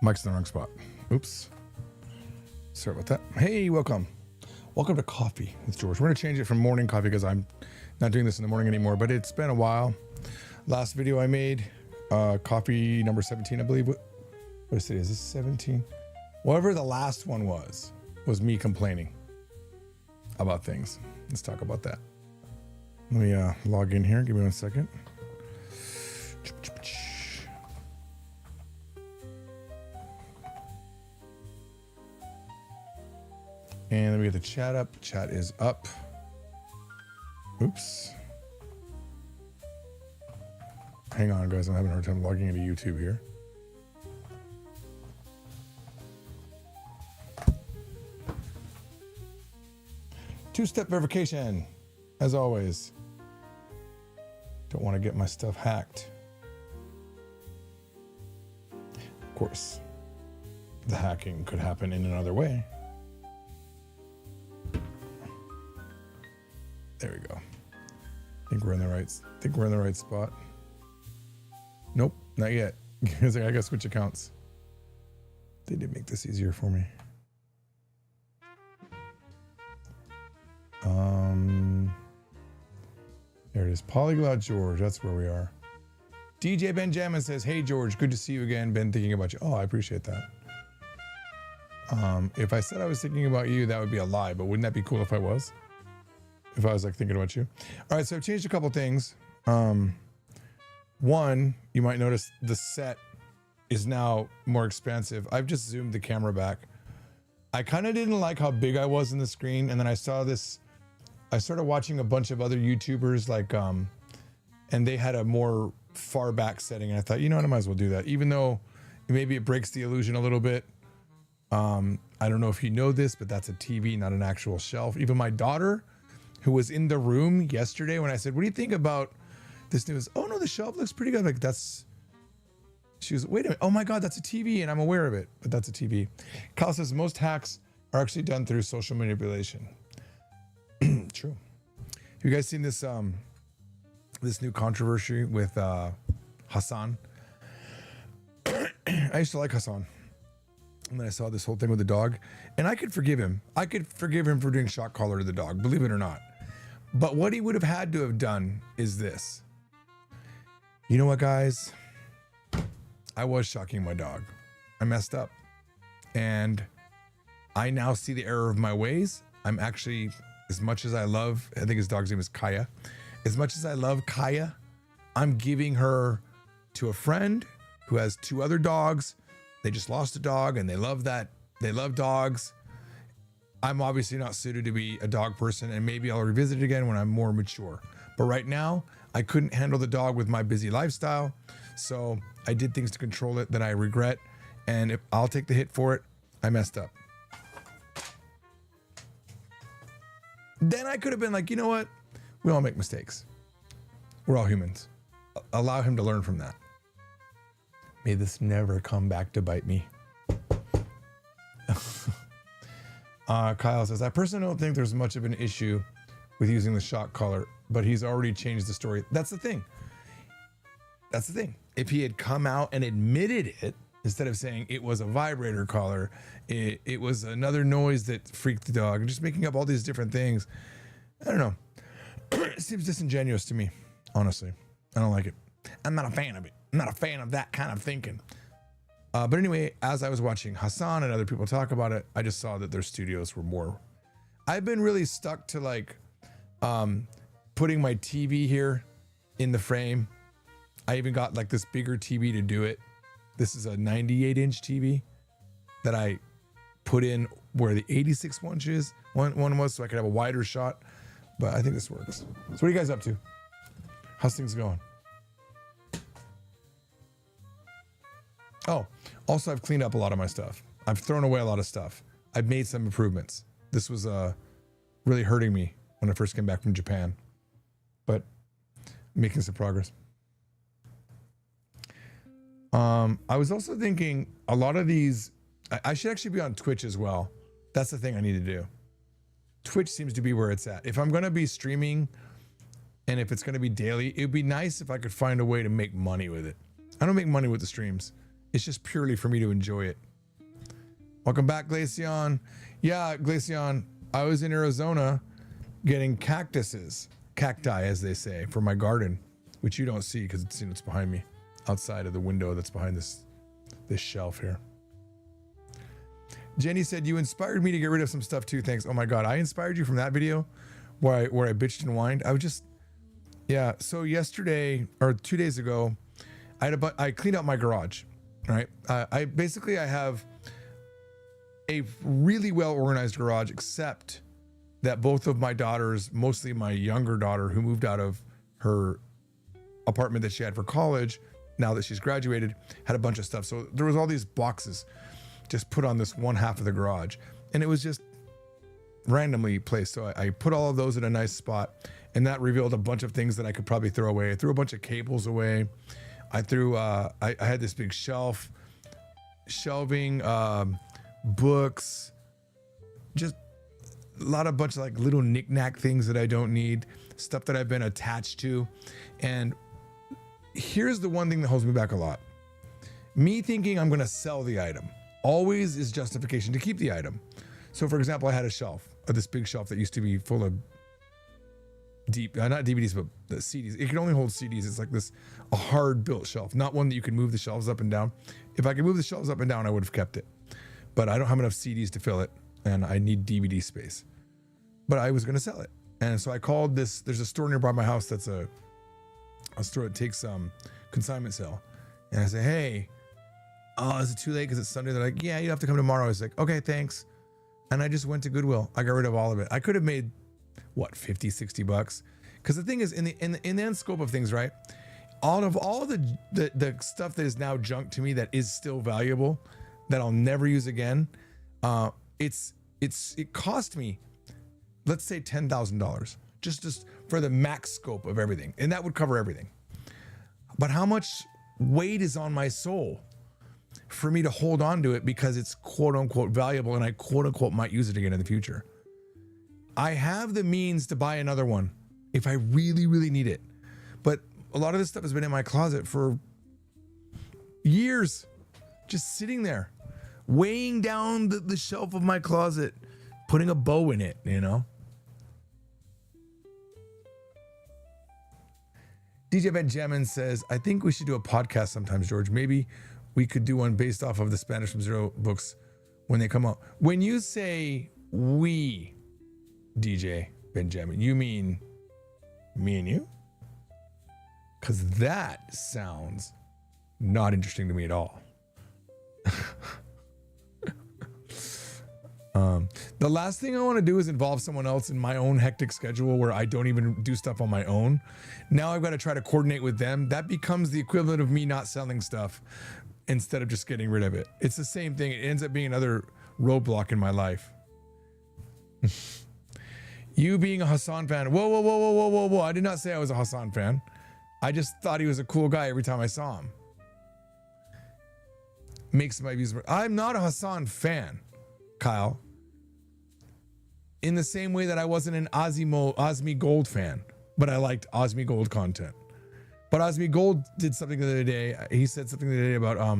Mike's in the wrong spot. Oops. Sorry about that. Hey, welcome. Welcome to Coffee with George. We're going to change it from morning coffee because I'm not doing this in the morning anymore, but it's been a while. Last video I made, coffee number 17, I believe. What is it? Is this 17? Whatever the last one was me complaining about things. Let's talk about that. Let me log in here. Give me 1 second. And then we get the chat up. Chat is up. Oops. Hang on, guys. I'm having a hard time logging into YouTube here. Two-step verification, as always. Don't want to get my stuff hacked. Of course, the hacking could happen in another way. There we go. I think we're in the right spot. Nope, not yet. I gotta switch accounts. They did make this easier for me. There it is. Polyglot George. That's where we are. DJ Benjamin says, "Hey George, good to see you again. Been thinking about you." Oh, I appreciate that. If I said I was thinking about you, that would be a lie. But wouldn't that be cool if I was? If I was like thinking about you. All right, so I've changed a couple things. One, you might notice the set is now more expansive. I've just zoomed the camera back. I kind of didn't like how big I was in the screen, and then I saw this. I started watching a bunch of other YouTubers like, and they had a more far back setting, and I thought, you know what, I might as well do that, even though maybe it breaks the illusion a little bit. I don't know if you know this, but that's a TV, not an actual shelf. Even my daughter, who was in the room yesterday when I said, "What do you think about this news?" "Oh no, the shelf looks pretty good." Like she was, "Wait a minute. Oh my God, that's a TV." And I'm aware of it, but that's a TV. Kyle says most hacks are actually done through social manipulation. True. Have you guys seen this, this new controversy with, Hassan? I used to like Hassan. And then I saw this whole thing with the dog, and I could forgive him. I could forgive him for doing shock collar to the dog, believe it or not. But what he would have had to have done is this. You know what, guys? I was shocking my dog. I messed up. And I now see the error of my ways. I'm actually, as much as I love, I think his dog's name is Kaya. As much as I love Kaya, I'm giving her to a friend who has 2 other dogs. They just lost a dog and they love that. They love dogs. I'm obviously not suited to be a dog person, and maybe I'll revisit it again when I'm more mature. But right now, I couldn't handle the dog with my busy lifestyle. So I did things to control it that I regret. And if I'll take the hit for it, I messed up. Then I could have been like, you know what? We all make mistakes. We're all humans. Allow him to learn from that. May this never come back to bite me. Kyle says, I personally don't think there's much of an issue with using the shock collar, but he's already changed the story. That's the thing. That's the thing. If he had come out and admitted it, instead of saying it was a vibrator collar, it was another noise that freaked the dog, and just making up all these different things. I don't know. It seems disingenuous to me, honestly. I don't like it. I'm not a fan of it. I'm not a fan of that kind of thinking. But anyway, as I was watching Hassan and other people talk about it, I just saw that their studios were more. I've been really stuck to like putting my TV here in the frame. I even got like this bigger TV to do it. This is a 98-inch TV that I put in where the 86 inches one was, so I could have a wider shot. But I think this works. So what are you guys up to? How's things going? Oh, also I've cleaned up a lot of my stuff. I've thrown away a lot of stuff. I've made some improvements. This was really hurting me when I first came back from Japan, but making some progress. I was also thinking a lot of these, I should actually be on Twitch as well. That's the thing I need to do. Twitch seems to be where it's at. If I'm going to be streaming and if it's going to be daily, it'd be nice if I could find a way to make money with it. I don't make money with the streams. It's just purely for me to enjoy it. Welcome back, Glaceon. Yeah, Glaceon, I was in Arizona getting cacti, as they say, for my garden, which you don't see because it's behind me, outside of the window that's behind this shelf here. Jenny said, you inspired me to get rid of some stuff too. Thanks. Oh my God, I inspired you from that video where I bitched and whined. I was just, yeah. So yesterday or 2 days ago, I cleaned out my garage, right? I have a really well organized garage, except that both of my daughters, mostly my younger daughter who moved out of her apartment that she had for college, now that she's graduated, had a bunch of stuff. So there was all these boxes just put on this one half of the garage, and it was just randomly placed. So I put all of those in a nice spot, and that revealed a bunch of things that I could probably throw away. I threw a bunch of cables away. I had this big shelving, books, just a bunch of like little knickknack things that I don't need, stuff that I've been attached to. And here's the one thing that holds me back a lot. Me thinking I'm going to sell the item always is justification to keep the item. So for example, I had a shelf, this big shelf that used to be full of not DVDs, but the CDs. It can only hold CDs. It's like a hard built shelf, not one that you can move the shelves up and down. If I could move the shelves up and down, I would have kept it, but I don't have enough CDs to fill it, and I need DVD space. But I was going to sell it. And so I called there's a store nearby my house that's a store that takes consignment sale. And I say, hey, is it too late because it's Sunday? They're like, yeah, you have to come tomorrow. I was like, okay, thanks. And I just went to Goodwill. I got rid of all of it. I could have made, what, 50, 60 bucks? Because the thing is, in the end scope of things, right? Out of all the stuff that is now junk to me that is still valuable, that I'll never use again, it cost me, let's say $10,000 just for the max scope of everything, and that would cover everything. But how much weight is on my soul for me to hold on to it because it's quote unquote valuable, and I quote unquote might use it again in the future. I have the means to buy another one if I really, really need it, but a lot of this stuff has been in my closet for years, just sitting there, weighing down the shelf of my closet, putting a bow in it, you know? DJ Benjamin says, I think we should do a podcast sometimes, George. Maybe we could do one based off of the Spanish from Zero books when they come out. When you say we, DJ Benjamin, you mean me and you? Because that sounds not interesting to me at all. The last thing I want to do is involve someone else in my own hectic schedule where I don't even do stuff on my own. Now I've got to try to coordinate with them. That becomes the equivalent of me not selling stuff instead of just getting rid of it. It's the same thing. It ends up being another roadblock in my life. You being a Hassan fan. Whoa. I did not say I was a Hassan fan. I just thought he was a cool guy every time I saw him. Makes my views. I'm not a Hassan fan, Kyle. In the same way that I wasn't an Osmi Gold fan, but I liked Osmi Gold content. But Osmi Gold did something the other day. He said something the other day about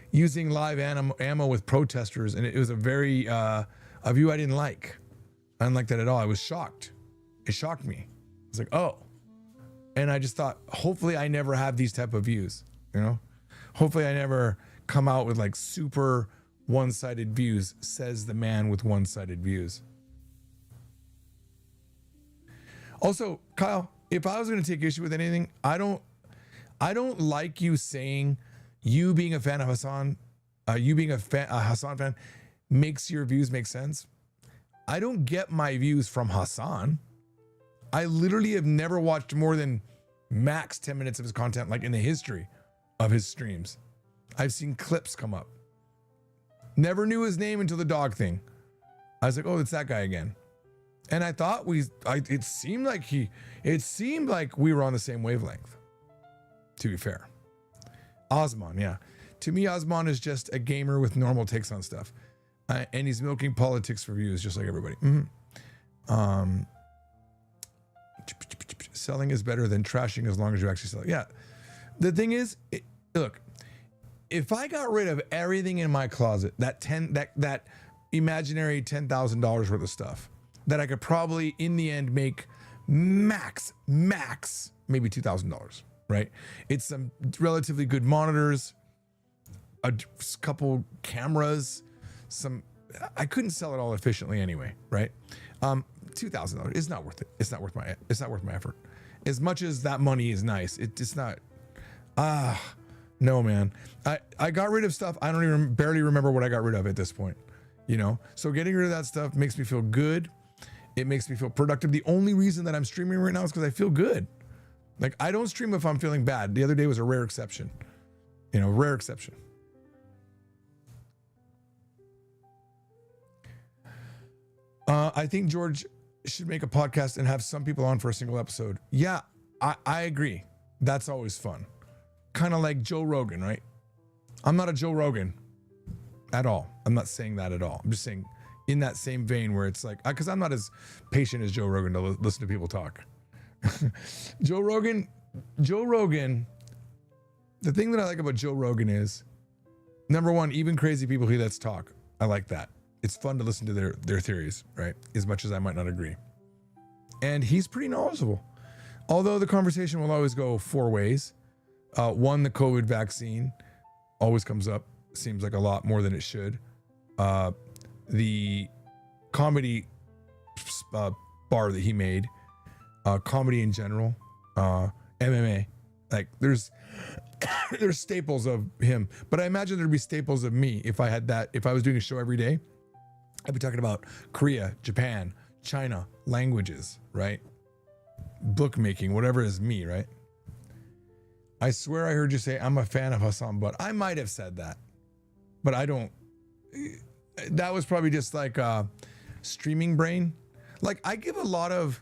using live ammo with protesters, and it was a very a view I didn't like. I didn't like that at all. I was shocked. It shocked me. I was like, oh. And I just thought, hopefully I never have these type of views, you know? Hopefully I never come out with like super one-sided views, says the man with one-sided views. Also, Kyle, if I was going to take issue with anything, I don't like you saying you being a fan of Hassan, you being a Hassan fan makes your views make sense. I don't get my views from Hassan. I literally have never watched more than max 10 minutes of his content, like in the history of his streams. I've seen clips come up. Never knew his name until the dog thing. I was like, oh, it's that guy again. And I thought it seemed like we were on the same wavelength, to be fair. Osman, yeah. To me, Osman is just a gamer with normal takes on stuff. And he's milking politics for views just like everybody. Mm-hmm. Selling is better than trashing as long as you actually sell it. Yeah. The thing is, look, if I got rid of everything in my closet, that imaginary $10,000 worth of stuff that I could probably in the end make max maybe $2,000, right? It's some relatively good monitors, a couple cameras, I couldn't sell it all efficiently anyway, right? $2,000 is not worth it. It's not worth my effort. As much as that money is nice, it's not. No, man. I got rid of stuff. I don't even barely remember what I got rid of at this point, you know? So getting rid of that stuff makes me feel good. It makes me feel productive. The only reason that I'm streaming right now is because I feel good. Like, I don't stream if I'm feeling bad. The other day was a rare exception, rare exception. I think George should make a podcast and have some people on for a single episode. Yeah, I agree. That's always fun. Kind of like Joe Rogan, right? I'm not a Joe Rogan at all. I'm not saying that at all. I'm just saying in that same vein where it's like, because I'm not as patient as Joe Rogan to listen to people talk. Joe Rogan, the thing that I like about Joe Rogan is, number one, even crazy people he lets talk. I like that. It's fun to listen to their theories, right? As much as I might not agree. And he's pretty knowledgeable. Although the conversation will always go four ways. One, the COVID vaccine always comes up, seems like a lot more than it should. The comedy bar that he made, comedy in general, MMA, like there's staples of him, but I imagine there'd be staples of me if I was doing a show every day. I'd be talking about Korea, Japan, China, languages, right? Bookmaking, whatever is me, right? I swear I heard you say I'm a fan of Hassan Butt. I might have said that, but I don't. That was probably just like streaming brain. Like I give a lot of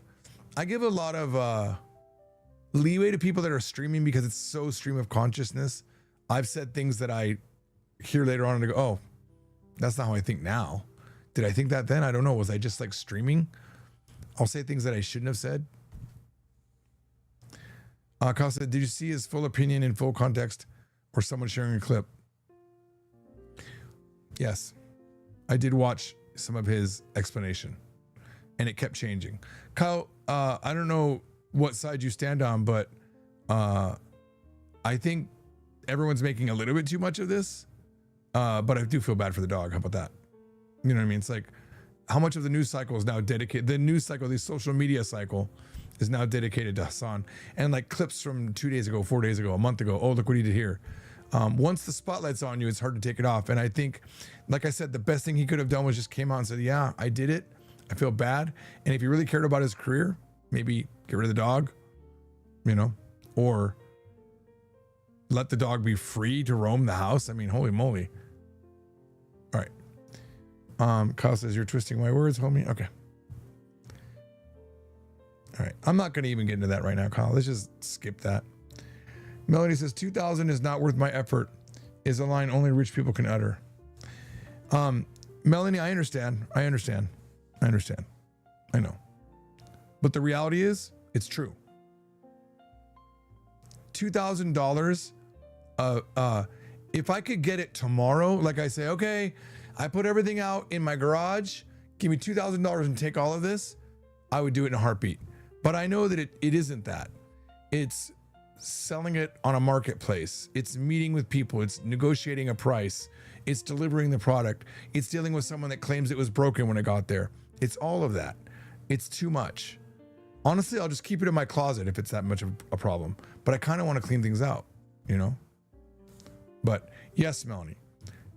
leeway to people that are streaming because it's so stream of consciousness. I've said things that I hear later on and I go, oh, that's not how I think now. Did I think that then? I don't know. Was I just like streaming? I'll say things that I shouldn't have said. Kyle said, did you see his full opinion in full context or someone sharing a clip? Yes, I did watch some of his explanation and it kept changing. Kyle, I don't know what side you stand on, but I think everyone's making a little bit too much of this, but I do feel bad for the dog. How about that? You know what I mean? It's like how much of the news cycle is now dedicated, the news cycle, the social media cycle is now dedicated to Hassan, and like clips from 2 days ago, 4 days ago, a month ago. Oh, look what he did here. Once the spotlight's on you, it's hard to take it off. And I think, like I said, the best thing he could have done was just came out and said, yeah, I did it. I feel bad. And if he really cared about his career, maybe get rid of the dog, or let the dog be free to roam the house. I mean, holy moly. All right. Kyle says, you're twisting my words, homie. Okay. All right. I'm not going to even get into that right now, Kyle. Let's just skip that. Melanie says, 2,000 is not worth my effort is a line only rich people can utter. Melanie, I understand. I know. But the reality is, it's true. $2,000, if I could get it tomorrow, like I say, okay, I put everything out in my garage, give me $2,000 and take all of this, I would do it in a heartbeat. But I know that it isn't that. It's selling it on a marketplace. It's meeting with people. It's negotiating a price. It's delivering the product. It's dealing with someone that claims it was broken when it got there. It's all of that. It's too much. Honestly, I'll just keep it in my closet if it's that much of a problem. But I kind of want to clean things out, But yes, Melanie,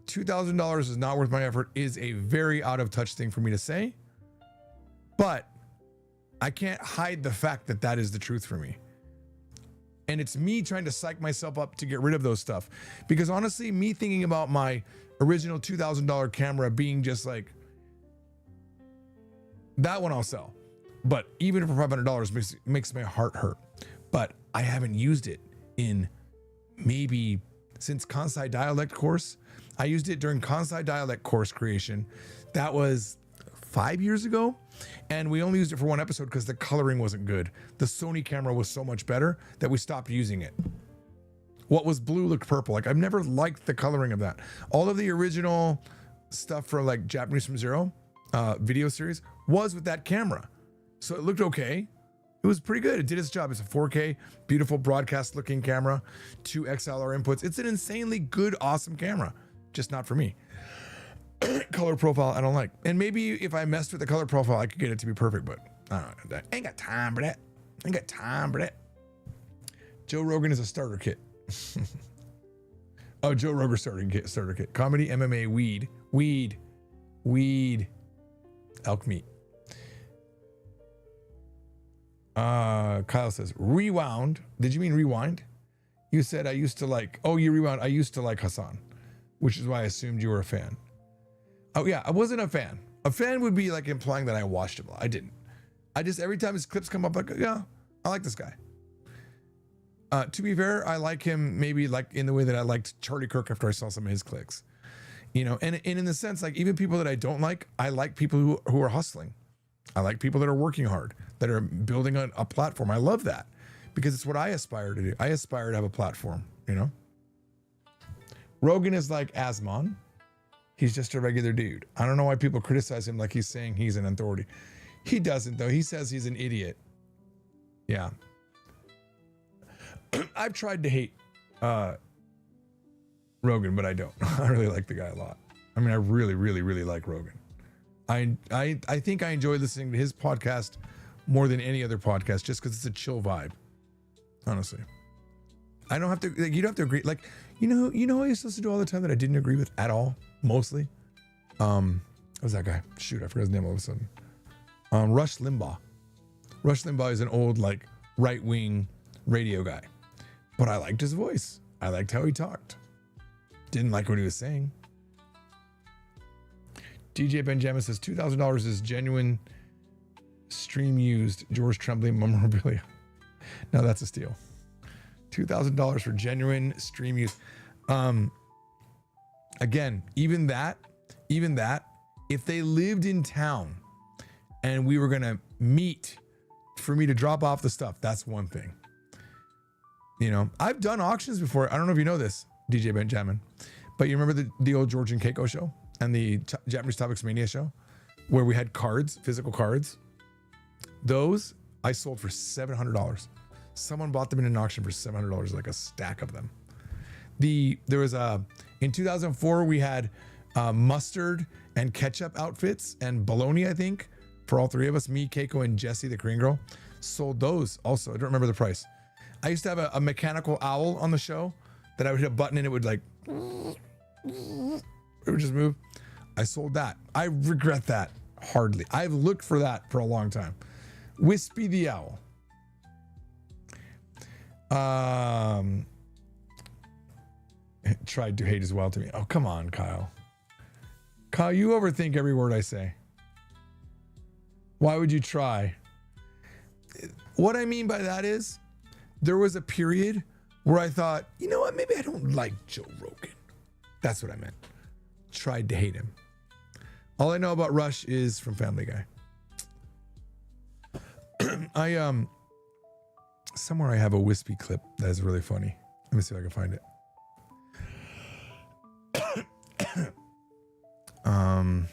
$2,000 is not worth my effort is a very out of touch thing for me to say. But I can't hide the fact that that is the truth for me. And it's me trying to psych myself up to get rid of those stuff. Because honestly, me thinking about my original $2,000 camera being just like, that one I'll sell. But even for $500 makes my heart hurt. But I haven't used it in maybe since Kansai dialect course. I used it during Kansai dialect course creation. That was 5 years ago. And we only used it for one episode because the coloring wasn't good. The Sony camera was so much better that we stopped using it. What was blue looked purple. Like I've never liked the coloring of that. All of the original stuff for like Japanese from Zero video series was with that camera. So it looked okay. It was pretty good. It did its job. It's a 4K, beautiful broadcast looking camera, 2 XLR inputs. It's an insanely good, awesome camera. Just not for me. Color profile, I don't like. And maybe if I messed with the color profile, I could get it to be perfect, but I don't know. I ain't got time for that. Joe Rogan is a starter kit. Oh, Joe Rogan starter kit. Comedy, MMA, weed, elk meat. Kyle says, rewound. Did you mean rewind? You said I used to like, oh, you rewound. I used to like Hassan, which is why I assumed you were a fan. Oh yeah, I wasn't a fan. A fan would be like implying that I watched him. I didn't. I just, every time his clips come up, like, yeah, I like this guy. To be fair, I like him maybe like in the way that I liked Charlie Kirk after I saw some of his clicks. You know, and in the sense, like even people that I don't like, I like people who are hustling. I like people that are working hard, that are building a platform. I love that because it's what I aspire to do. I aspire to have a platform, you know? Rogan is like Asmon. He's just a regular dude. I don't know why people criticize him like he's saying he's an authority. He doesn't though. He says he's an idiot. Yeah. I've tried to hate Rogan, but I don't. I really like the guy a lot. I mean, I really, really, really like Rogan. I think I enjoy listening to his podcast more than any other podcast just because it's a chill vibe. Honestly. I don't have to, like, you don't have to agree. Like, you know I used to listen to all the time that I didn't agree with at all, mostly. What was that guy? Shoot, I forgot his name all of a sudden. Rush Limbaugh. Rush Limbaugh is an old, like, right-wing radio guy. But I liked his voice. I liked how he talked. Didn't like what he was saying. DJ Benjamin says $2,000 is genuine stream used George Tremblay memorabilia. No, that's a steal. $2,000 for genuine stream use. Again, even that, if they lived in town and we were gonna meet for me to drop off the stuff, that's one thing. You know, I've done auctions before. I don't know if you know this, DJ Benjamin, but you remember the old George and Keiko show and the Japanese Topics Mania show where we had cards, physical cards? Those I sold for $700. Someone bought them in an auction for $700, like a stack of them. There was in 2004 we had mustard and ketchup outfits and bologna, I think, for all three of us, me, Keiko, and Jessie, the Korean girl. Sold those also. I don't remember the price. I used to have a mechanical owl on the show that I would hit a button and it would like, it would just move. I sold that. I regret that hardly. I've looked for that for a long time. Wispy the owl. Tried to hate as well to me. Oh, come on, Kyle. Kyle, you overthink every word I say. Why would you try? What I mean by that is, there was a period where I thought, you know what, maybe I don't like Joe Rogan. That's what I meant. Tried to hate him. All I know about Rush is from Family Guy. Somewhere I have a wispy clip that is really funny. Let me see if I can find it. I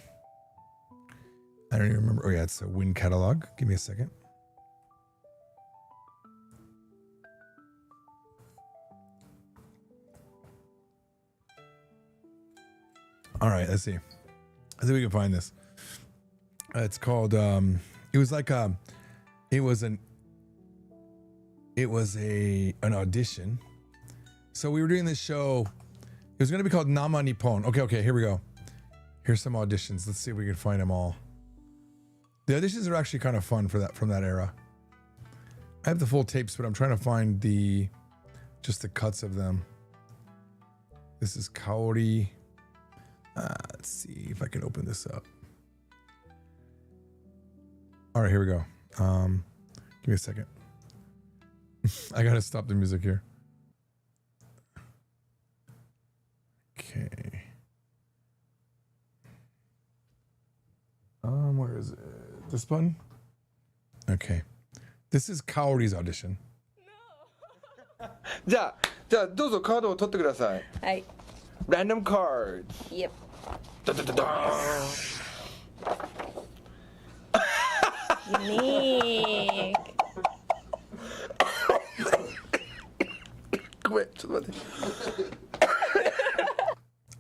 don't even remember. Oh yeah, it's a Win catalog. Give me a second. All right, let's see. I think we can find this. It's called. It was like it was an audition. So we were doing this show. It was going to be called Nama Nippon. Okay, here we go. Here's some auditions. Let's see if we can find them all. The auditions are actually kind of fun from that era. I have the full tapes, but I'm trying to find just the cuts of them. This is Kaori. Let's see if I can open this up. All right, here we go. Give me a second. I gotta stop the music here. Okay. Where is it? This button? Okay. This is Kaori's audition. No. じゃあじゃあどうぞカードを取ってください。はい。 Random cards. Yep. ダダダダーン。Unique. ごめん、ちょっと待って。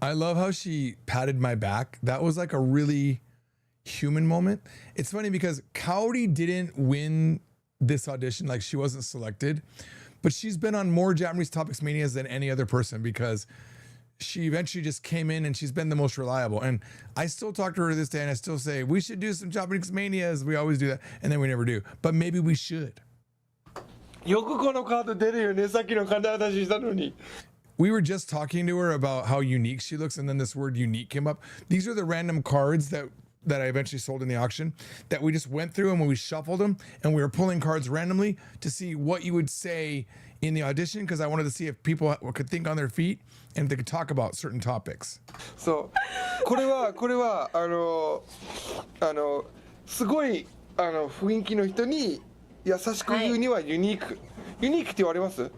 I love how she patted my back. That was like a really human moment. It's funny because Kaori didn't win this audition, like she wasn't selected, but she's been on more Japanese Topics Manias than any other person because she eventually just came in and she's been the most reliable. And I still talk to her to this day and I still say, we should do some Japanese Manias. We always do that. And then we never do. But maybe we should. よくこのカード出るよね。さっきの金渡ししたのに。We were just talking to her about how unique she looks, and then this word unique came up. These are the random cards that I eventually sold in the auction that we just went through, and when we shuffled them and we were pulling cards randomly to see what you would say in the audition, because I wanted to see if people could think on their feet and if they could talk about certain topics. そうこれはすごい雰囲気の人に優しく言うにはユニーク、ユニークって言われます？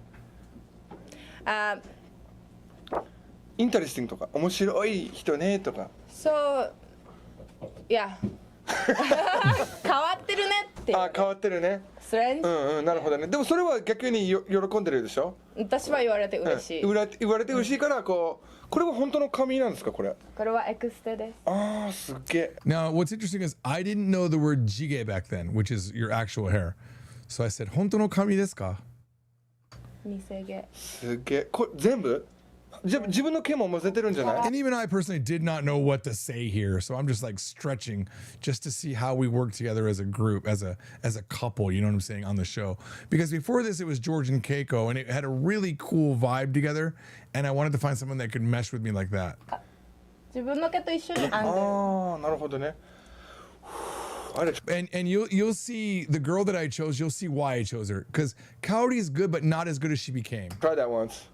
インタレスティングとか面白い人ねとか。So, yeah. 変わってるねっていう。あ、変わってるね。それ、なるほどね。でもそれは逆に喜んでるでしょ？私は言われて嬉しい。言われて嬉しいからこれは本当の髪なんですかこれ？これはエクステです。ああ、すっげえ。Now, what's interesting is I didn't know the word jige back then, which is your actual hair. So I said, 本当の髪ですか? 見せ毛。すげえ。これ全部？自分の毛も混ぜてるんじゃない？ And even I personally did not know what to say here, so I'm just like stretching just to see how we work together as a group, as a couple, you know what I'm saying, on the show. Because before this, it was George and Keiko, and it had a really cool vibe together, and I wanted to find someone that could mesh with me like that. 自分の毛と一緒に編んでる。ああ、なるほどね。And you'll see the girl that I chose, you'll see why I chose her. Because Kaori is good, but not as good as she became. Try that once.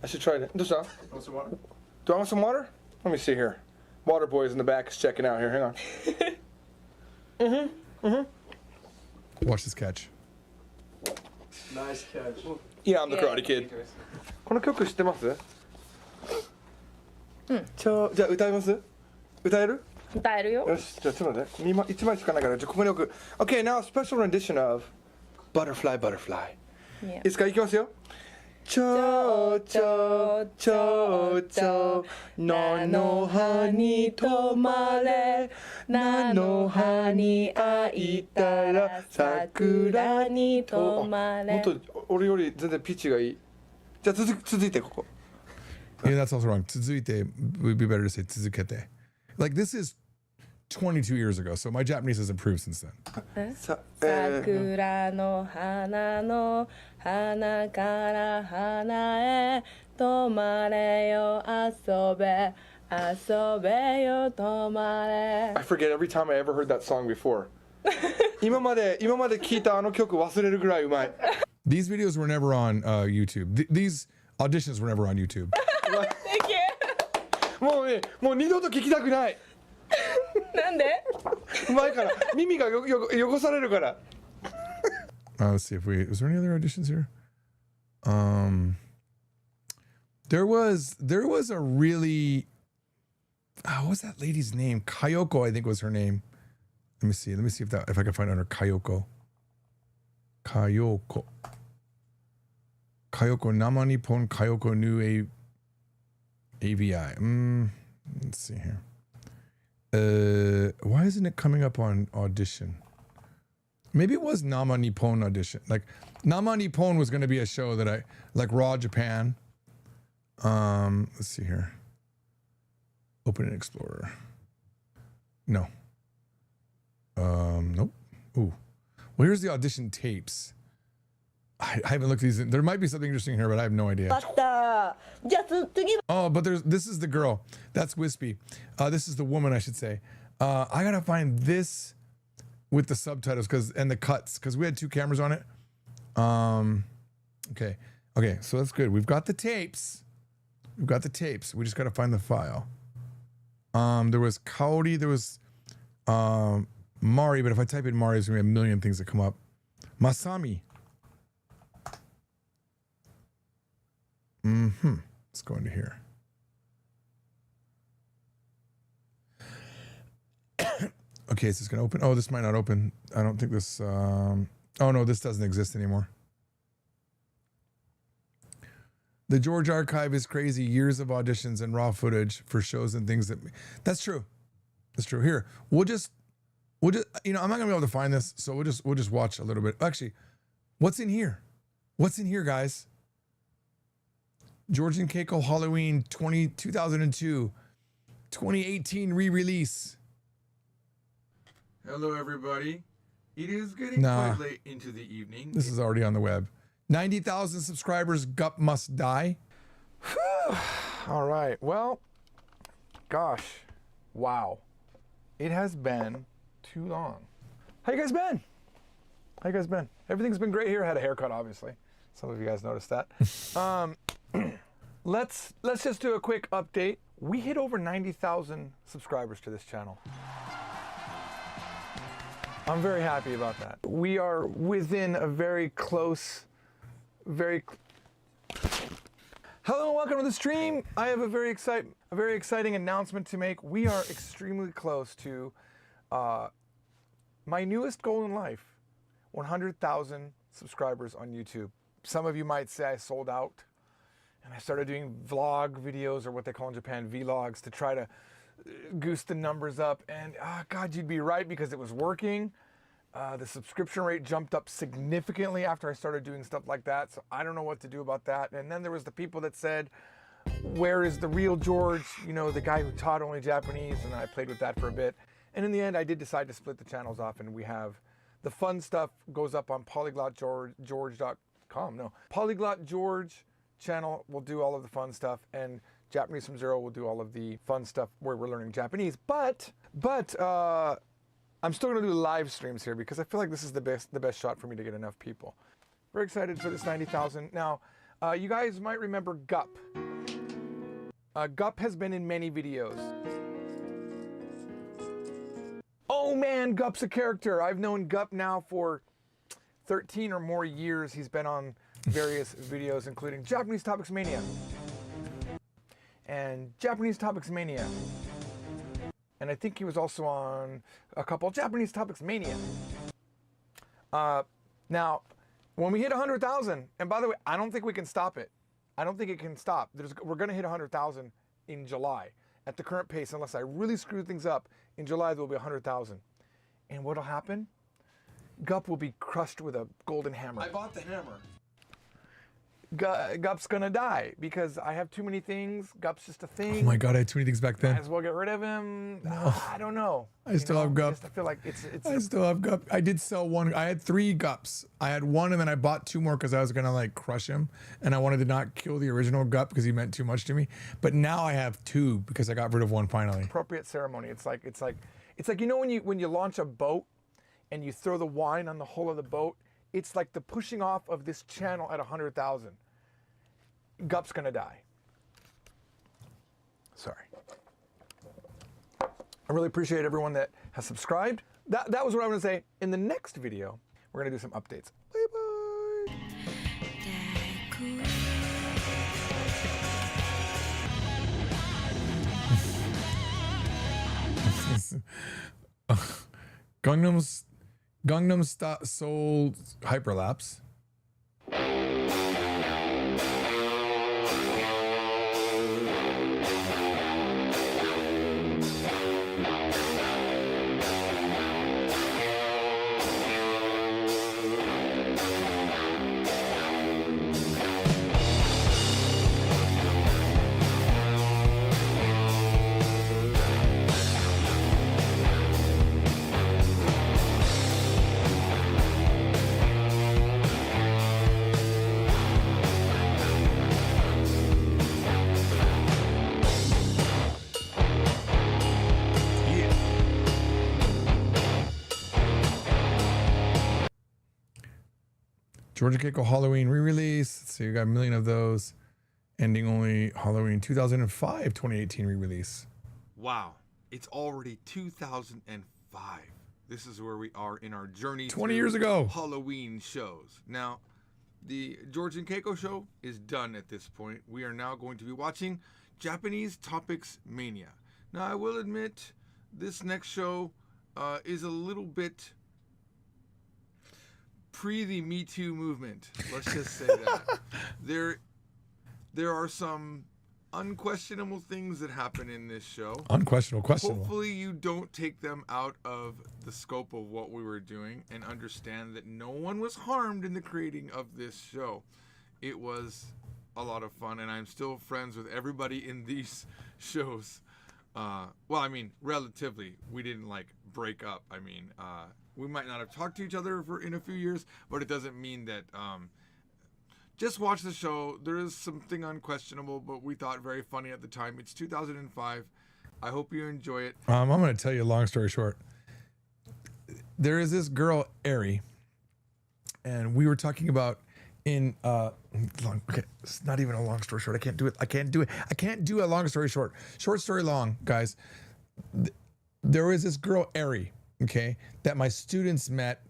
I should try that. Do some water? Do I want some water? Let me see here. Water boys in the back is checking out here. Hang on. Watch this catch. Nice catch. Yeah, I'm the Karate Kid. この曲知ってます？じゃあ歌います？歌える？歌えるよ。よし、じゃあちょっと待って。1枚しかないからじゃあここに置く。Okay, now a special rendition of Butterfly Butterfly. いいですか？いきますよ。ちょうちょうちょうちょ菜の葉に止まれ菜の葉に開いたら桜に止まれ。もっと俺より全然ピッチがいい。じゃあ続いてここ。Yeah, that's also wrong. 続いて would be better to say 続けて. Like this is 22 years ago, so my Japanese has improved since then. 桜の花の花から花へ止まれよ遊べ遊べよ止まれ。 I forget every time I ever heard that song before. 今まで聞いたあの曲忘れるぐらいうまい。These videos were never on YouTube. These auditions were never on YouTube. Thank you. もうね、もう二度と聞きたくない。なんで？うまいから耳が汚されるから。Let's see if is there any other auditions here? There was a really, what was that lady's name? Kayoko, I think was her name. Let me see if I can find her. Kayoko Nama Nippon Kayoko Nu AVI. Let's see here. Why isn't it coming up on audition? Maybe it was Nama Nippon audition. Like Nama Nippon was going to be a show that I like Raw Japan. Let's see here. Open an Explorer. No. Nope. Ooh. Well, here's the audition tapes. I haven't looked at these. There might be something interesting here, but I have no idea. Oh, but this is the girl. That's Wispy. This is the woman, I should say. I gotta find this with the subtitles and the cuts because we had two cameras on it. Okay, so that's good. We've got the tapes. We just gotta find the file. There was Kaori. There was Mari. But if I type in Mari, there's gonna be a million things that come up. Masami. Let's go into here. Okay, is this gonna open? Oh, this might not open. I don't think this. Oh no, this doesn't exist anymore. The George archive is crazy. Years of auditions and raw footage for shows and things that's true. That's true. Here, we'll just, I'm not gonna be able to find this, so we'll just watch a little bit. Actually, what's in here? What's in here, guys? George and Keiko Halloween 2002, 2018 re-release. Hello, everybody. It is getting quite late into the evening. This is already on the web. 90,000 subscribers. Gup must die. All right. Well, gosh, wow. It has been too long. How you guys been? How you guys been? Everything's been great here. I had a haircut, obviously. Some of you guys noticed that. Let's just do a quick update. We hit over 90,000 subscribers to this channel. I'm very happy about that. We are within a very close, Hello and welcome to the stream. I have a very exciting announcement to make. We are extremely close to my newest goal in life, 100,000 subscribers on YouTube. Some of you might say I sold out and I started doing vlog videos, or what they call in Japan vlogs, to try to goose the numbers up. And God, you'd be right, because it was working. The subscription rate jumped up significantly after I started doing stuff like that. So I don't know what to do about that. And then there was the people that said, where is the real George? You know, the guy who taught only Japanese. And I played with that for a bit. And in the end, I did decide to split the channels off, and we have the fun stuff goes up on polyglotgeorge.com. No, Polyglot George channel will do all of the fun stuff, and Japanese from Zero will do all of the fun stuff where we're learning Japanese. But I'm still gonna do live streams here because I feel like this is the best shot for me to get enough people. Very excited for this 90,000. Now, you guys might remember Gup. Gup has been in many videos. Oh man, Gup's a character. I've known Gup now for 13 or more years. He's been on various videos, including Japanese Topics Mania and Japanese Topics Mania. And I think he was also on a couple Japanese Topics Mania. Now, when we hit 100,000, and by the way, I don't think we can stop it. I don't think it can stop. We're gonna hit 100,000 in July at the current pace, unless I really screw things up. In July, there will be 100,000. And what'll happen? Gup will be crushed with a golden hammer. I bought the hammer. Gup's gonna die because I have too many things. Gup's just a thing. Oh my God, I had too many things back then. Might as well get rid of him. No. I don't know. I still have Gup. I feel like it's I still have Gup. I did sell one. I had 3 Gups. I had one, and then I bought 2 more because I was gonna like crush him, and I wanted to not kill the original Gup because he meant too much to me. But now I have 2 because I got rid of one finally. Appropriate ceremony. It's like you know when you launch a boat and you throw the wine on the hull of the boat. It's like the pushing off of this channel at 100,000. Gup's gonna die. Sorry. I really appreciate everyone that has subscribed. That was what I was gonna say. In the next video, we're gonna do some updates. Bye bye. Gangnam Soul Hyperlapse. Georgia Keiko Halloween re-release. So you got a million of those. Ending only Halloween 2005, 2018 re-release. Wow, it's already 2005. This is where we are in our journey. 20 years ago. Halloween shows. Now, the George and Keiko show is done at this point. We are now going to be watching Japanese Topics Mania. Now, I will admit, this next show is a little bit pre the Me Too movement. Let's just say that. There are some unquestionable things that happen in this show. Unquestionable, questionable. Hopefully you don't take them out of the scope of what we were doing and understand that no one was harmed in the creating of this show. It was a lot of fun, and I'm still friends with everybody in these shows. Well, I mean, relatively. We didn't, like, break up. I mean, we might not have talked to each other in a few years, but it doesn't mean that... just watch the show. There is something unquestionable, but we thought very funny at the time. It's 2005. I hope you enjoy it. I'm going to tell you a long story short. There is this girl, Ari, and we were talking about okay, it's not even a long story short. I can't do it. I can't do a long story short. Short story long, guys. There was this girl, Ari, okay, that my students met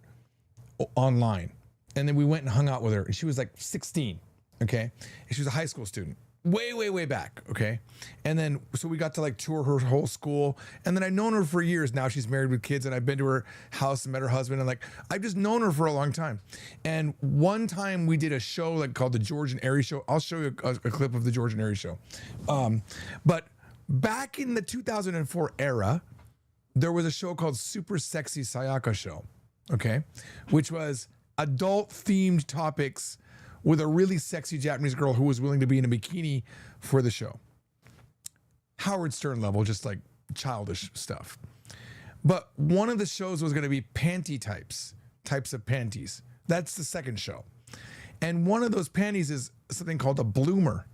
online. And then we went and hung out with her. And she was like 16, okay? And she was a high school student. Way, way, way back, okay? And then, so we got to like tour her whole school. And then I've known her for years. Now she's married with kids, and I've been to her house and met her husband. And like, I've just known her for a long time. And one time we did a show like called the George and Ari Show. I'll show you a clip of the George and Ari Show. But back in the 2004 era, there was a show called Super Sexy Sayaka Show, okay? Which was adult-themed topics with a really sexy Japanese girl who was willing to be in a bikini for the show. Howard Stern level, just like childish stuff. But one of the shows was going to be panty types of panties. That's the second show. And one of those panties is something called a bloomer.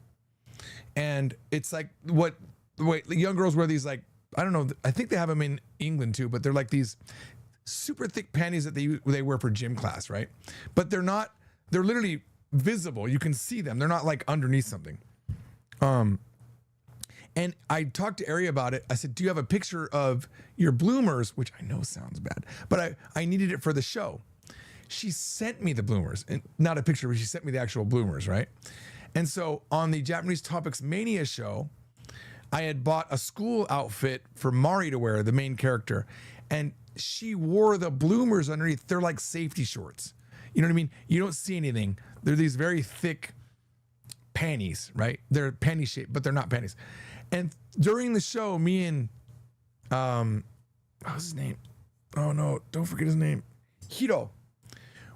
And it's like young girls wear these, like, I don't know, I think they have them in England too, but they're like these super thick panties that they wear for gym class, right? But they're literally visible. You can see them. They're not like underneath something. And I talked to Ari about it. I said, do you have a picture of your bloomers? Which I know sounds bad, but I needed it for the show. She sent me the bloomers, and not a picture, but she sent me the actual bloomers, right? And so on the Japanese Topics Mania show, I had bought a school outfit for Mari to wear, the main character. And she wore the bloomers underneath. They're like safety shorts. You know what I mean? You don't see anything. They're these very thick panties, right? They're panty shaped, but they're not panties. And during the show, me and, what's his name? Oh no, don't forget his name. Hiro.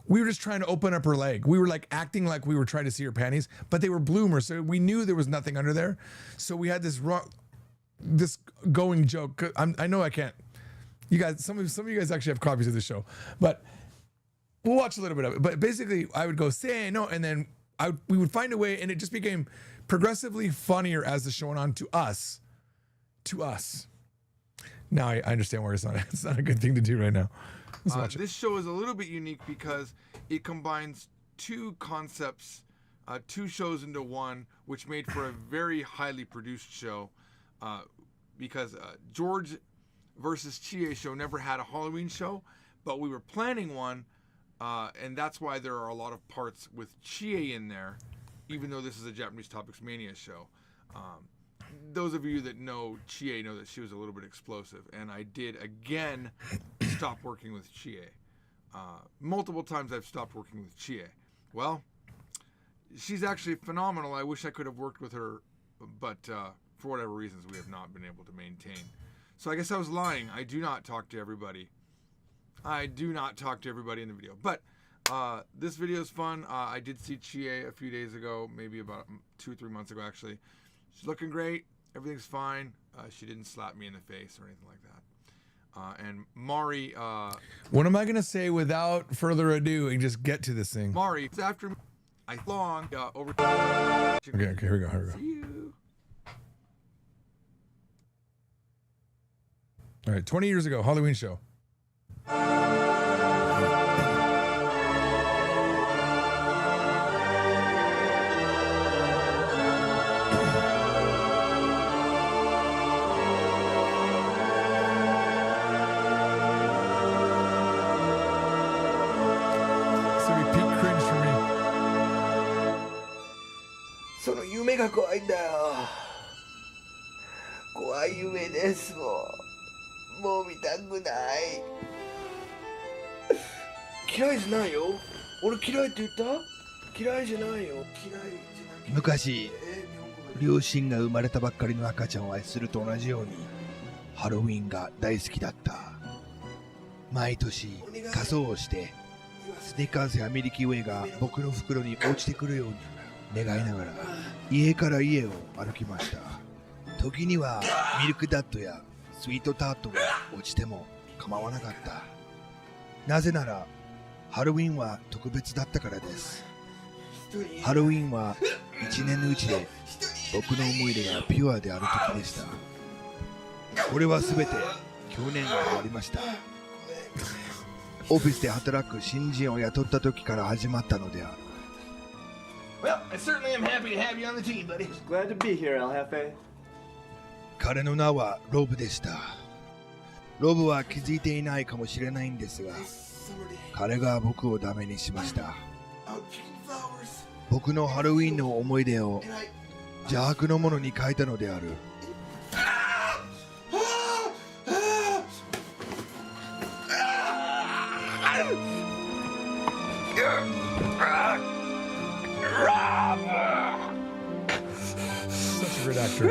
We were just trying to open up her leg. We were like acting like we were trying to see her panties, but they were bloomers. So we knew there was nothing under there. So we had this going joke. I know I can't. You guys, some of you guys actually have copies of the show, but we'll watch a little bit of it. But basically, I would go say no, and then we would find a way, and it just became progressively funnier as the show went on to us. Now I understand why it's not a good thing to do right now. Let's watch it. This show is a little bit unique because it combines two concepts, two shows into one, which made for a very highly produced show. Because George versus Chie show never had a Halloween show, but we were planning one, and that's why there are a lot of parts with Chie in there, even though this is a Japanese Topics Mania show. Those of you that know Chie know that she was a little bit explosive, and I did again stop working with Chie. Multiple times I've stopped working with Chie. Well, she's actually phenomenal. I wish I could have worked with her, but for whatever reasons we have not been able to maintain. So I guess I was lying. I do not talk to everybody. I do not talk to everybody in the video. But this video is fun. I did see Chie a few days ago, maybe about 2 or 3 months ago actually. She's looking great. Everything's fine. She didn't slap me in the face or anything like that. And Mari... what am I going to say without further ado and just get to this thing? Mari, it's after... over... Okay, here we go. See you. All right, 20 years ago, Halloween show. This will be peak cringe for me. が怖いんだよ。怖い夢ですもう見たくない。嫌いじゃないよ。俺嫌いって言った？嫌いじゃないよ。嫌いじゃない。昔、両親が生まれたばっかりの赤ちゃんを愛すると同じようにハロウィンが大好きだった。毎年仮装をしてスニッカーズやミルキーウェイが僕の袋に落ちてくるように願いながら家から家を歩きました。時にはミルクダッドやスイートタートが落ちても構わなかった。なぜならハロウィンは特別だったからです。ハロウィンは一年のうちで僕の思い出がピュアである時でした。これはすべて去年が終わりました。オフィスで働く新人を雇った時から始まったのである。 Well, I certainly am happy to have you on the team, buddy. Glad to be here, El Jefe. 彼の名はロブでした。ロブは気づいていないかもしれないんですが、彼が僕をダメにしました。僕のハロウィンの思い出を邪悪のものに変えたのである。Such a great actor.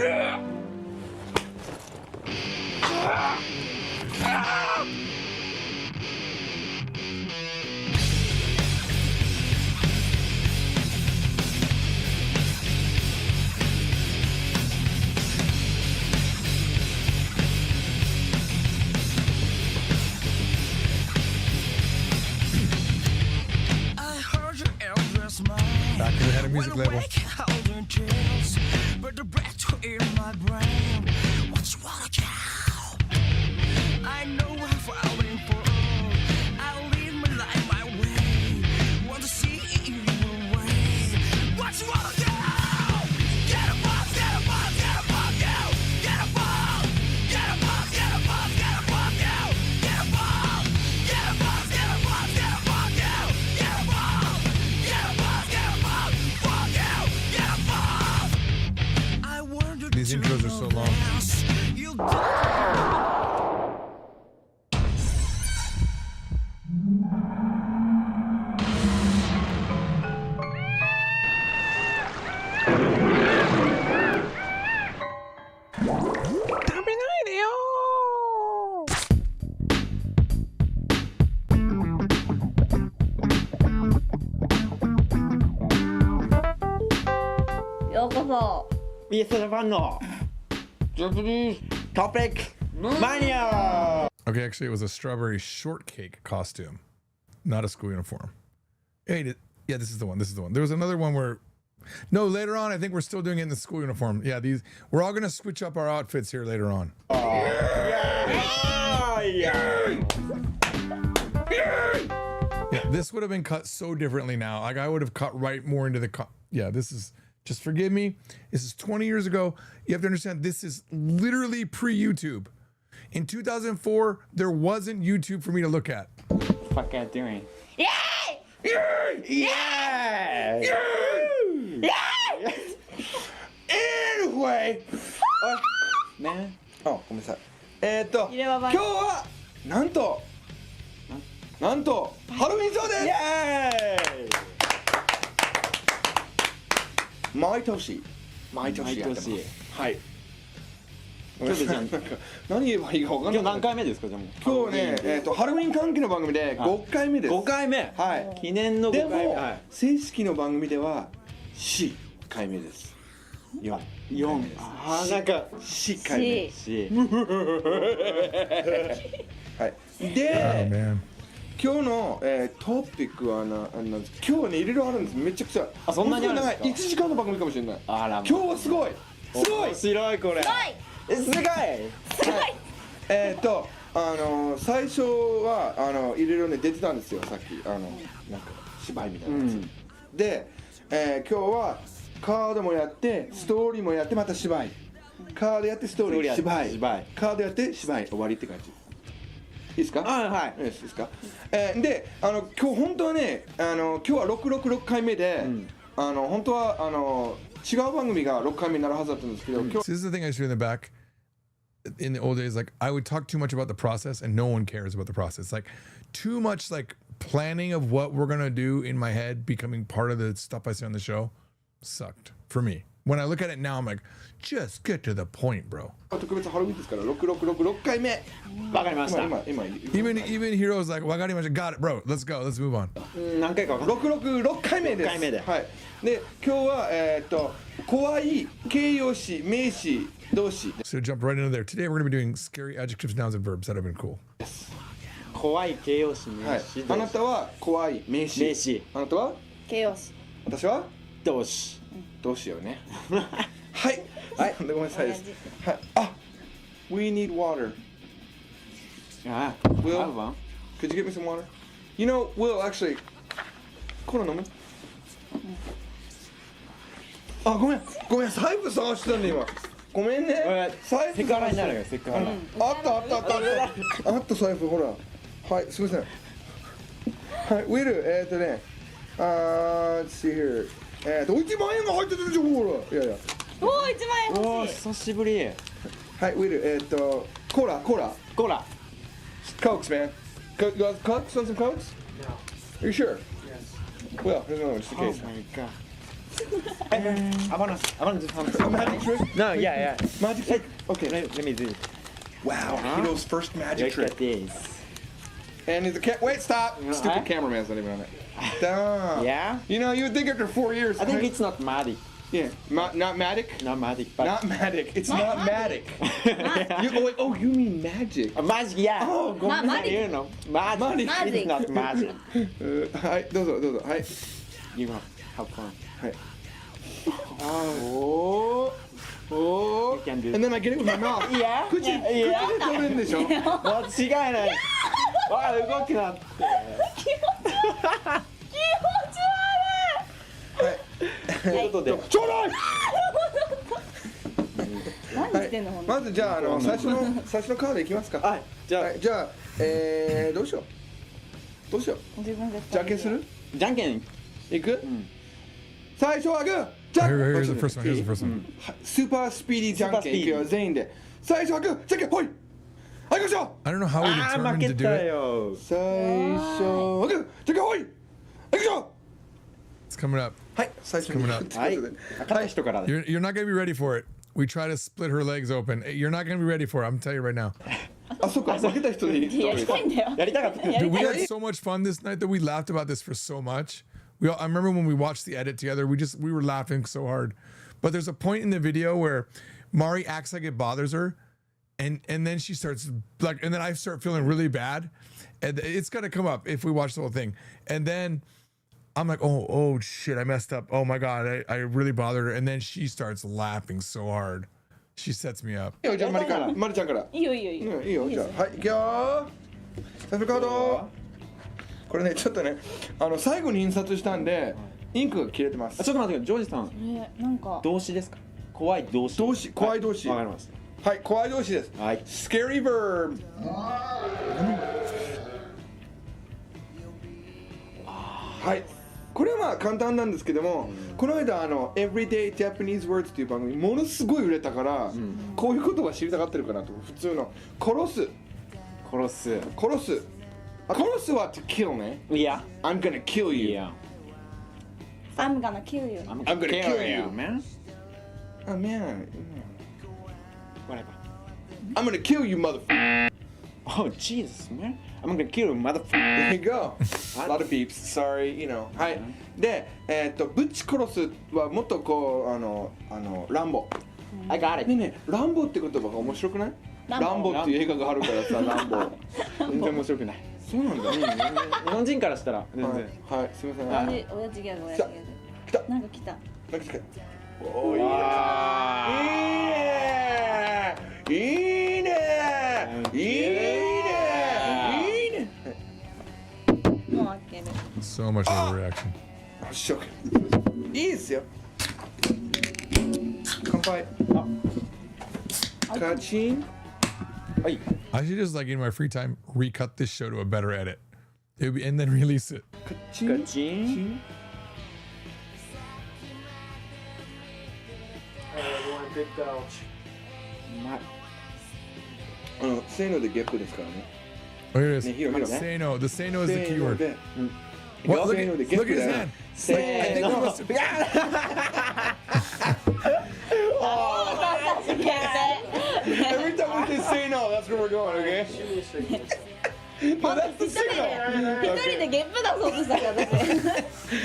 Back to the head of music label. But the breath in my brain. What you wanna do? I know I'm falling for. I'll live my life my way. Want to see you away. What you wanna do? Get up, get up, get up, you. Get up, get up, get up, get up, you. Get up, get up, get up, get up, you. Get up, get up, get up, fuck you. Get up. I wonder. These intros are so long. Youようこそ BS ジャパンのジャパニーズトピックマニア。 Okay, actually, it was a strawberry shortcake costume, not a school uniform. Hey, yeah, this is the one. This is the one. There was another one where, no, later on, I think we're still doing it in the school uniform. Yeah, we're all gonna switch up our outfits here later on. Yeah, this would have been cut so differently now. Like I would have cut right more into the yeah, this is just forgive me. This is 20 years ago. You have to understand this is literally pre-YouTube. In 2004, there wasn't YouTube for me to look at. What the fuck are you doing? Anyway! ね。あ、ごめんなさい。入れ歯ばい今日はなんとハロウィンショーです。イエーイ。毎年やってます。はい。今日でじゃあなんか何言えばいいか分かんない。今日何回目ですかじゃあもう。今日ね、ハロウィン関係の番組で5回目です。 5回目。はい。記念ので5回目。もはい。正式の番組では4回目です。4。あーなんか4回目。しはい。 Oh で、 man. 今日の、トピックはなんです今日はねいろいろあるんです。めちゃくちゃ。あそんなにあるんですか1時間の番組かもしれない。あら。今日はすごい。面白いこれ。すごい。最初はいろいろね出てたんですよ。さっきなんか芝居みたいなやつ。で、今日はカードもやってストーリーもやってまた芝居。カードやってストーリー芝居。カードやって芝居終わりって感じ。いいですか？はい。いいですか？で今日本当はね今日は666回目で、本当は違う番組が6回目になるはずだったんですけど、今 So this is the thing I used to do in the back. In the old days, like I would talk too much about the process, and no one cares about the process. Like too much, like planning of what we're gonna do in my head, becoming part of the stuff I say on the show, sucked for me. When I look at it now, I'm like, just get to the point, bro. 日特別ハロウィンですから6回目。わかりました。今 Even heroes like, Wagarimashi, got it, bro. Let's go. Let's move on. 何回かわかんない。 6回目です。6回目ではい。で今日は怖い形容詞名詞動詞。 So jump right into there. Today we're gonna be doing scary adjectives, nouns, and verbs that have been cool. 怖い形容詞はい名詞。あなたは怖い名詞。名詞あなたは形容詞私は動詞。どうしようね。はい。はい。ごめんなさいです。はい。あ、We need water. あ、 Will? あるわ。 Could you get me some water? You know, Will, actually. コーラ飲む？あ、ごめん。財布探してたんで今。ごめんね。財布セクハラになるよ、セクハラ。あった財布ほら。はい、すみません。はい、ウィル、let's see here。1万円が入ってるでしょ、ほら。いやいや。おお1万円おお、欲しい久しぶり。はい、ウィル、コーラ。こら。 Cokes, man. You guys Cokes? Want some Cokes? No. Are you sure? Yes. Well, here's another one just in Oh case. my god. I wanna do something. Magic trick? No, yeah. Magic trick? Okay. Let me do it. Wow, Hito's first magic Look at trick. this. And the wait, stop! No, Stupid I- cameraman's not even on it. Damn. Yeah? You know, you would think after 4 years. I think it's not magic. Yeah, not Matic? Not magic, but Not Matic. It's not Matic. You mean magic? magic, yeah. Oh, go Ma- magic. You know, magic. Magic. It's not magic. はい、どうぞ。はい。 You have fun. はい。おー。 You can do it. And then I get it with my mouth. Yeah? 口で取れるんでしょ？間違いない。わあ、動くなって。ということで、ちょうだい。何してんのほんとまずじゃあ最初のカードいきますか。はい、じゃあ、はい、じゃあどうしよう。自分でじゃんけんする？じゃんけん。いく？最初はグー。じゃん。 Here's the first one. Here's the first one. スーパースピーディーじゃんけんいくよ全員で。最初はグー。じゃんけんほい。はい行きましょう。 I don't know how we あー、負 determined け to do た it. よ。最初はグー。じゃんけんほい。はい行きましょう。 It's coming up. はい最初に coming up. ということで勝った人からで。 You're not gonna be ready for it. We try to split her legs open. You're not gonna be ready for it. I'm telling you right now. あそっか負けた人でいい。やりたいんだよやりたかった。 Dude, we had so much fun this night that we laughed about this for so much. I remember when we watched the edit together, we were laughing so hard. But there's a point in the video where Mari acts like it bothers her, and then she starts like, and then I start feeling really bad, and it's gonna come up if we watch the whole thing. And then I'm like, oh shit, I messed up. Oh my god, I really bothered her. And then she starts laughing so hard. She sets me up. いいよじゃあまりちゃんから。いいよいいよいいようんいいよじゃあはいいくよ最初のカードこれねちょっとね最後に印刷したんでインクが切れてますあ、ちょっと待ってください、ジョージさん。なんか動詞ですか？怖い動詞。怖い動詞わかります。はい怖い動詞ですはい。 Scary verb はいこれはまあ簡単なんですけどもこの間Everyday Japanese Words っていう番組ものすごい売れたからこういう言葉知りたがってるかなと普通の殺すは to kill ねいや。I'm gonna kill い you や。 I'm gonna kill you I'm gonna kill you man. Oh man Whatever. I'm gonna kill you motherfucker Oh Jesus, man. I'm gonna kill you, motherfucker. There you go A lot of beeps sorry you know はいでぶち殺すはもっとこうランボ I got ね it. えねえランボって言葉が面白くないランボっていう映画があるからさランボ全然面白くない。そうなんだ日本人からしたら全然。はいすみません親父ギャグ親父ギャグ来たなんか来たなんか来たおーいいわねいいねいいねもう開ける So much overreaction. あしょいいですよ乾杯カチンはい。 I should just like in my free time recut this show to a better edit. And then release it. チンガチン。せーのでゲップですからね。 Oh, here it is. ね、ヒロヒロ。 Say no. The say no is せ the ー key の word. で。 What? Look せーので at ゲップ his だよ。 hand. せ I ー think の he must have- Every time we say no, that's where we're going, okay? But that's the 一人 signal. で一人でゲップ出そうとしたから私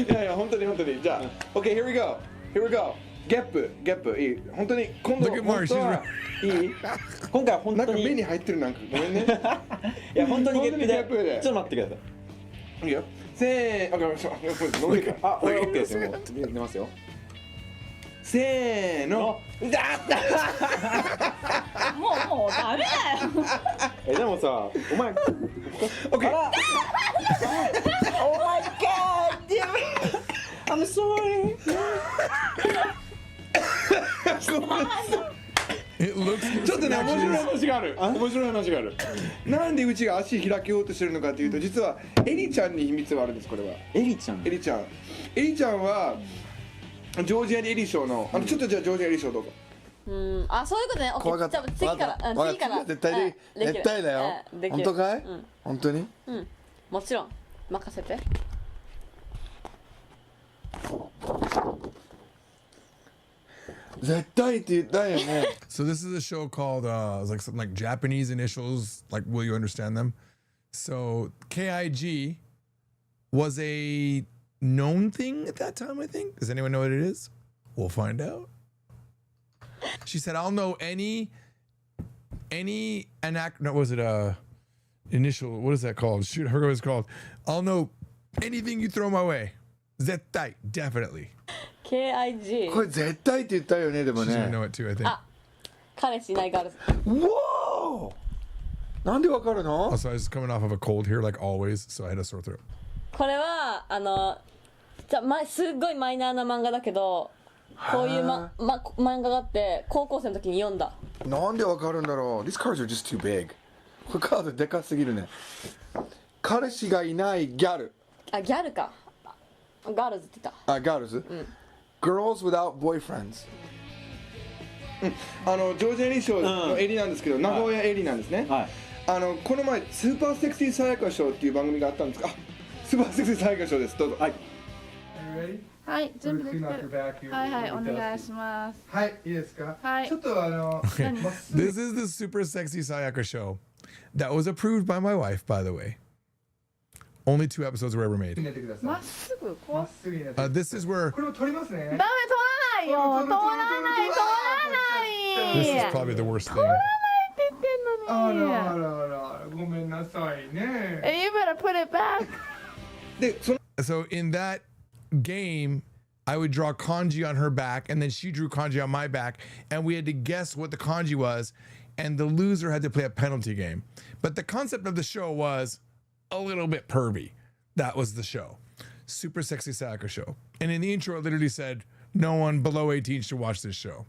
いやいや、本当に本当に。じゃあ、OK, here we go. Here we go. ゲップ、ゲップ、いい。本当に、今度 Look at Mark, 本当はいい今回は本なん当にか目に入ってるなんかごめんね。いや本当にゲップ本当にゲップででちょっと待ってください。いいよ。せーの、飲んでいいか。あ、俺 OK ですよ。もう出ますよ。せーの。だもうダメだよでもさ、お前 OK。 Oh my god! Damn it! I'm sorry. It looks. ちょっとね、面白い話がある。面白い話がある。なんでうちが足開けようとしてるのかというと、実はエリちゃんに秘密があるんです。これは。エリちゃん。エリちゃん。エリちゃんはジョージアリエリ賞のちょっとじゃあジョージアリエリ賞どうぞ。うんあそういうことねオッケ怖かった。ー次から次から絶対でうんできる絶対だよ。うんできる本当かいうん？本当に？うんもちろん任せて絶対って言ったよね。 So this is a show called it's like something like Japanese initials, like will you understand them? So KIG was a known thing at that time, I think. Does anyone know what it is? We'll find out. She said, I'll know any no, was it initial, what is that called? Shoot, I forgot what it's called. I'll know anything you throw my way. Zettai, definitely. KIG これ絶対って言ったよねでも She's gonna ね。 know it too, I think. 彼氏いないガールズうわー。なんでわかるの？ Also, I was coming off of a cold here, like always, so I had a sore throat. これはすっごいマイナーな漫画だけどこういう、漫画があって高校生の時に読んだなんでわかるんだろう。These cards are just too big. これカードでかすぎるね。彼氏がいないギャル。あギャルかガールズって言ったあ、ガールズ、Girls without boyfriends、ジョージアエリ賞のエリなんですけど、名古屋エリなんですね、はい。この前スーパーセクシーさやか賞っていう番組があったんですが、スーパーセクシーさやか賞です。どうぞ。はい。はい、準備できてる。はいはい、お願いします。はい、いいですか。はいちょっとOkay. This is the Super Sexy Sayaka show that was approved by my wife, by the way. Only 2 episodes were ever made. 寝てください。まっすぐ、こう。すぐに寝て。 This is where これを取りますね。ダメ、取らないよ。取らない、取ら this is ない。 probably the worst thing. って言ってんのに。らごめんなさいね。 You better put it back. で、その So in that game, I would draw kanji on her back, and then she drew kanji on my back, and we had to guess what the kanji was, and the loser had to play a penalty game. But the concept of the show was a little bit pervy. That was the show. Super Sexy Sayaka show. And in the intro, it literally said, no one below 18 should watch this show.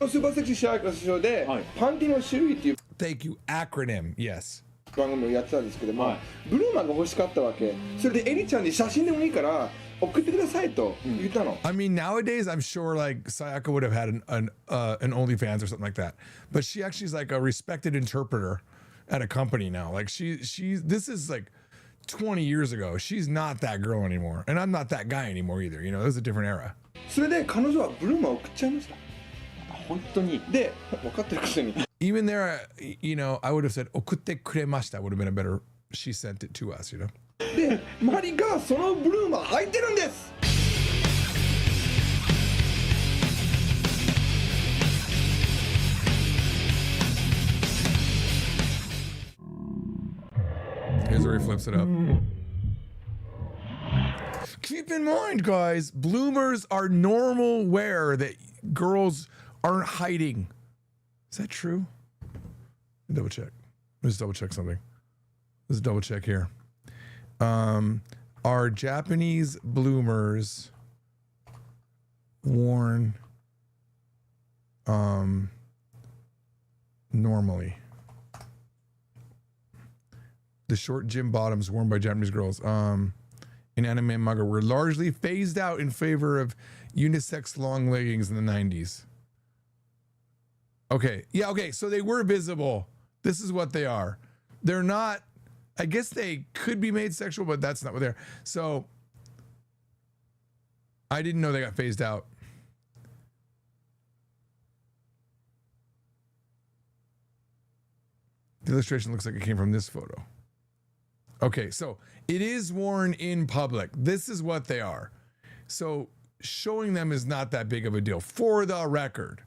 スーパーセクシーさやか賞で、はいパンティの種類っていう Thank you. Acronym. Yes. 番組をやってたんですけども、はいブルーマンが欲しかったわけ。それでエリちゃんに写真でもいいから送ってくださいと言ったの。 I mean, nowadays, I'm sure like Sayaka would have had an OnlyFans or something like that. But she actually is like a respected interpreter at a company now. Like this is like 20 years ago. She's not that girl anymore. And I'm not that guy anymore either. You know, it was a different era. それで彼女はブルーマンを送っちゃいました。本当に。で、分かってるくせに。 Even there, you know, I would have said, okutte kuremashita would have been a better, she sent it to us, you know? で、マリがそのブルーマン履いてるんです。 Here's where he flips it up. Keep in mind, guys, bloomers are normal wear that girls aren't hiding. Is that true? Double check. Let's double check something. Let's double check here. Are Japanese bloomers worn normally? The short gym bottoms worn by Japanese girls in anime and manga were largely phased out in favor of unisex long leggings in the 90s. Okay. Yeah, okay. So they were visible. This is what they are. They're not, I guess they could be made sexual, but that's not what they're. So I didn't know they got phased out. The illustration looks like it came from this photo. Okay, so it is worn in public. This is what they are. So showing them is not that big of a deal, for the record.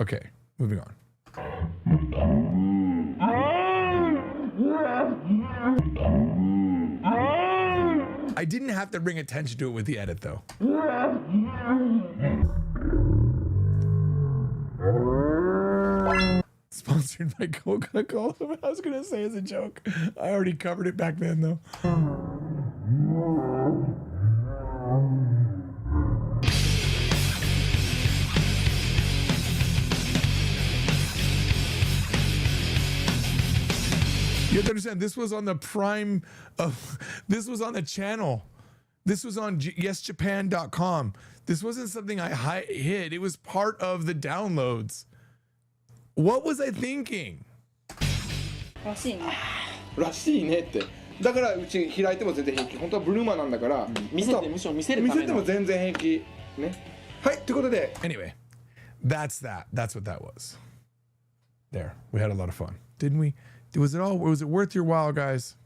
Okay, moving on. I didn't have to bring attention to it with the edit, though. Sponsored by Coca-Cola. I was going to say as a joke. I already covered it back then, though. You have to understand, this was on the prime of, this was on the channel. This was on YesJapan.com. This wasn't something I hid. It was part of the downloads. What was I thinking? らしいね。らしいねって。だからうち開いても全然平気。本当はブルーマンなんだから。見せてむしろ見せるための。見せても全然平気。ね。はいということで。Anyway, that's that. That's what that was. There, we had a lot of fun, didn't we? Was it worth your while, guys?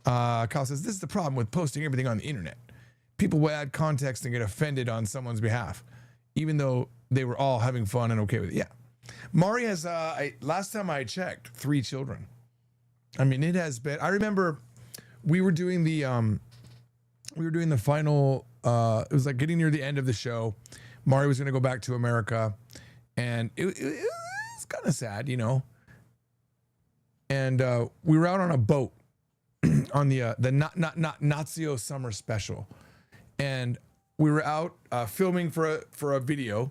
Kyle says, this is the problem with posting everything on the internet. People will add context and get offended on someone's behalf, even though they were all having fun and okay with it. Yeah. Mari has, last time I checked, 3 children. I mean, it has been, I remember we were doing the final, it was like getting near the end of the show. Mari was going to go back to America, and it was kind of sad, you know. And we were out on a boat on the Natsuo Summer Special, and we were out filming for a video,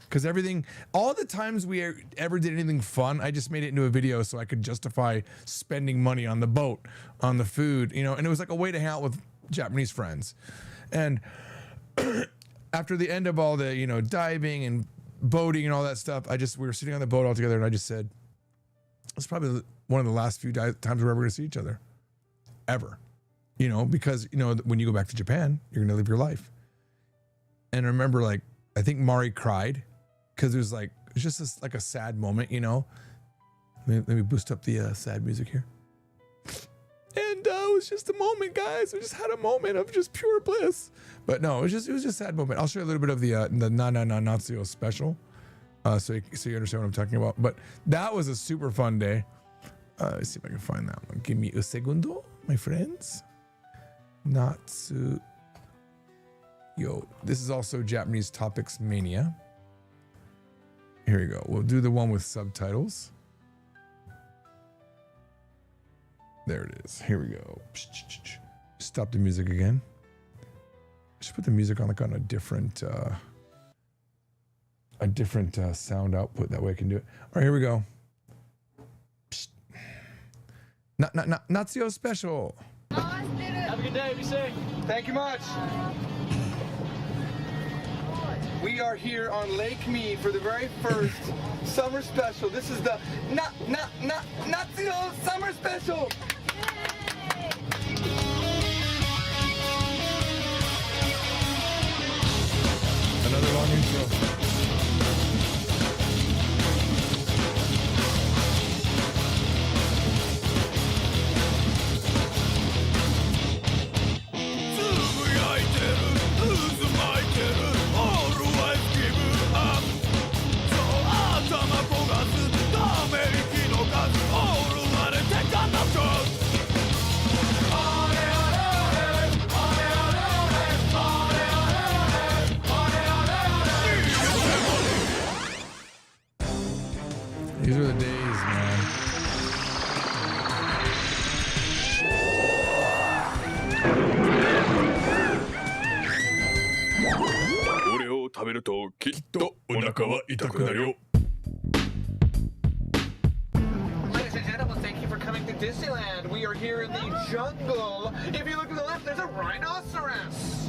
because all the times we ever did anything fun, I just made it into a video so I could justify spending money on the boat, on the food, you know, and it was like a way to hang out with Japanese friends. And after the end of all the, you know, diving and boating and all that stuff, we were sitting on the boat all together, and I just said, it's probably one of the last few times we're ever going to see each other, ever, you know, because, you know, when you go back to Japan, you're going to live your life. And I remember, like, I think Mari cried because it was just like a sad moment, you know. Let me boost up the sad music here. And it was just a moment, guys. We just had a moment of just pure bliss. But no, it was just a sad moment. I'll show you a little bit of the Natsuo special. So you understand what I'm talking about. But that was a super fun day. Let's see if I can find that one. Give me a segundo, my friends. Natsuo. This is also Japanese Topics Mania. Here we go. We'll do the one with subtitles. There it is. Here we go. Stop the music again. I should put the music on on a different sound output. That way I can do it. All right, here we go. Natsuo special. Have a good day. Be safe. Thank you much. We are here on Lake Mead for the very first summer special. This is the Natsuo summer special. Another long intro. These are the days, man. Ladies and gentlemen, thank you for coming to Disneyland. We are here in the jungle. If you look to the left, there's a rhinoceros.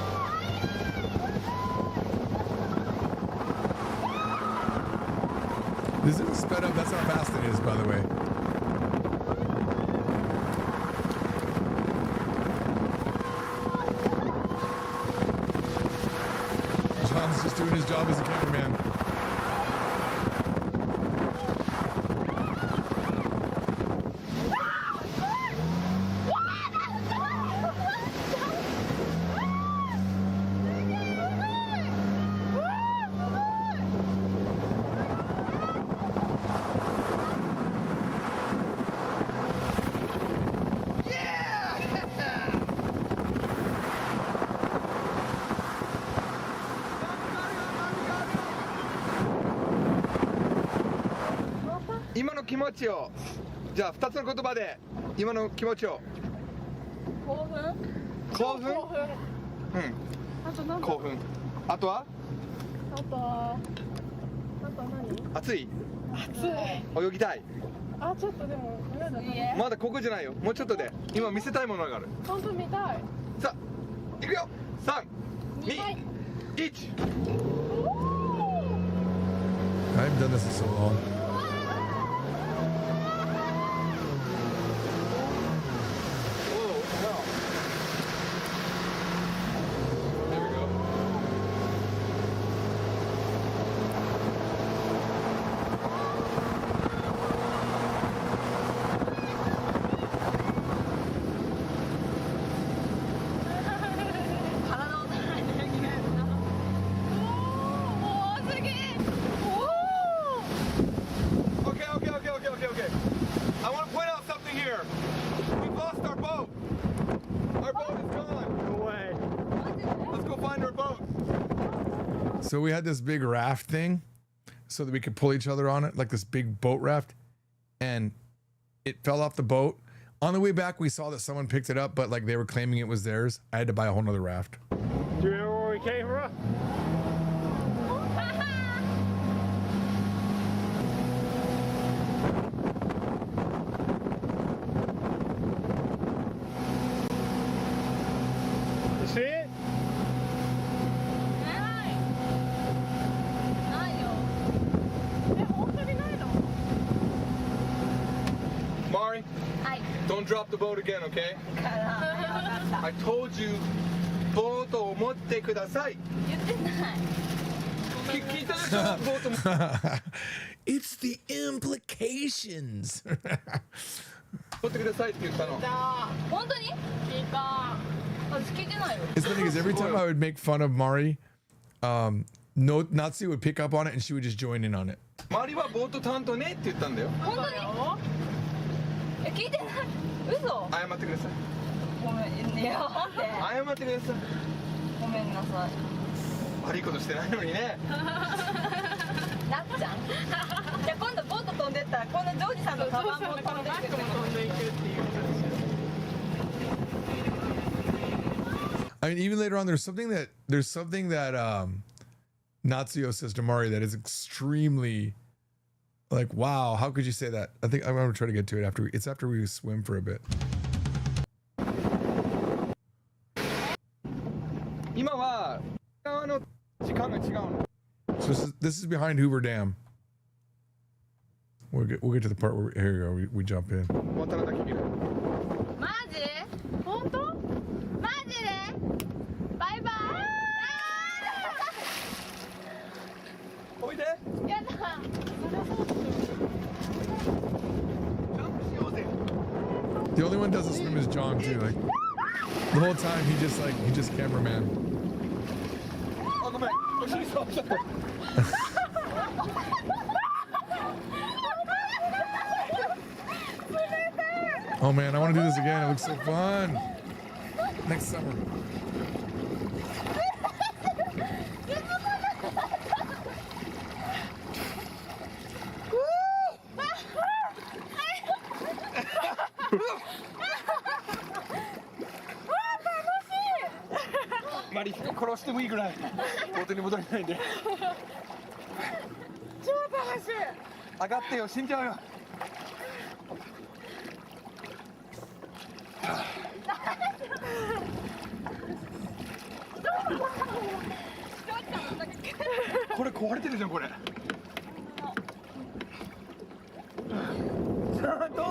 This isn't sped up. That's how fast it is, by the way. John's just doing his job as a cameraman.今の気持ちをじゃあ2つの言葉で今の気持ちを興奮興奮興奮あとなんだ興奮あとはあと何暑い暑い泳ぎたいあちょっとでもまだまだここじゃないよもうちょっとで今見せたいものがある本当見たいさあいくよ3、2、1 I haven't done this in so long. I want to point out something here. We've lost our boat. Our boat is gone. No way. Let's go find our boat. So we had this big raft thing so that we could pull each other on it, like this big boat raft. And it fell off the boat. On the way back, we saw that someone picked it up, but like they were claiming it was theirs. I had to buy a whole nother raft. Do you remember where we came from? You see it? Mari, don't drop the boat again, okay? I told you, ボートを持ってください。言ってない。聞いたでしょ、ボートも。It's the implications. 持ってくださいって言ったの。本当に聞いた私聞いてないよ It's funny because every time I would make fun of Mari, no, Natsu would pick up on it and she would just join in on it. マリはボート担当ねって言ったんだよ。本当に聞いてない嘘謝ってください。ごめんいやなんで謝ってください。ごめんなさい悪いことしてないのにね。なっちゃんじゃあ今度ボート飛んでったらこのジョージさんのカバンも飛んでいくっていう I mean, even later on, there's something that Natsuyo says to Mari that is extremely like, wow, how could you say that? I think I'm gonna try to get to it after we swim for a bit. 今は側の時間が違うの。 So this is behind Hoover Dam. We'll get to the part where here we go. We jump in. 渡らなきゃいけない。マジ本当マジでバイバイおいで。やだ The only one who doesn't swim is John too. Like the whole time he just cameraman. あ、ごめん。お尻触っちゃった。 Oh man, I want to do this again. It looks so fun. Next summer. Mari, 殺してもいいぐらいボートに戻れないんで。超楽しい上がってよ、死んじゃうよ。これ壊れてるじゃんこれ。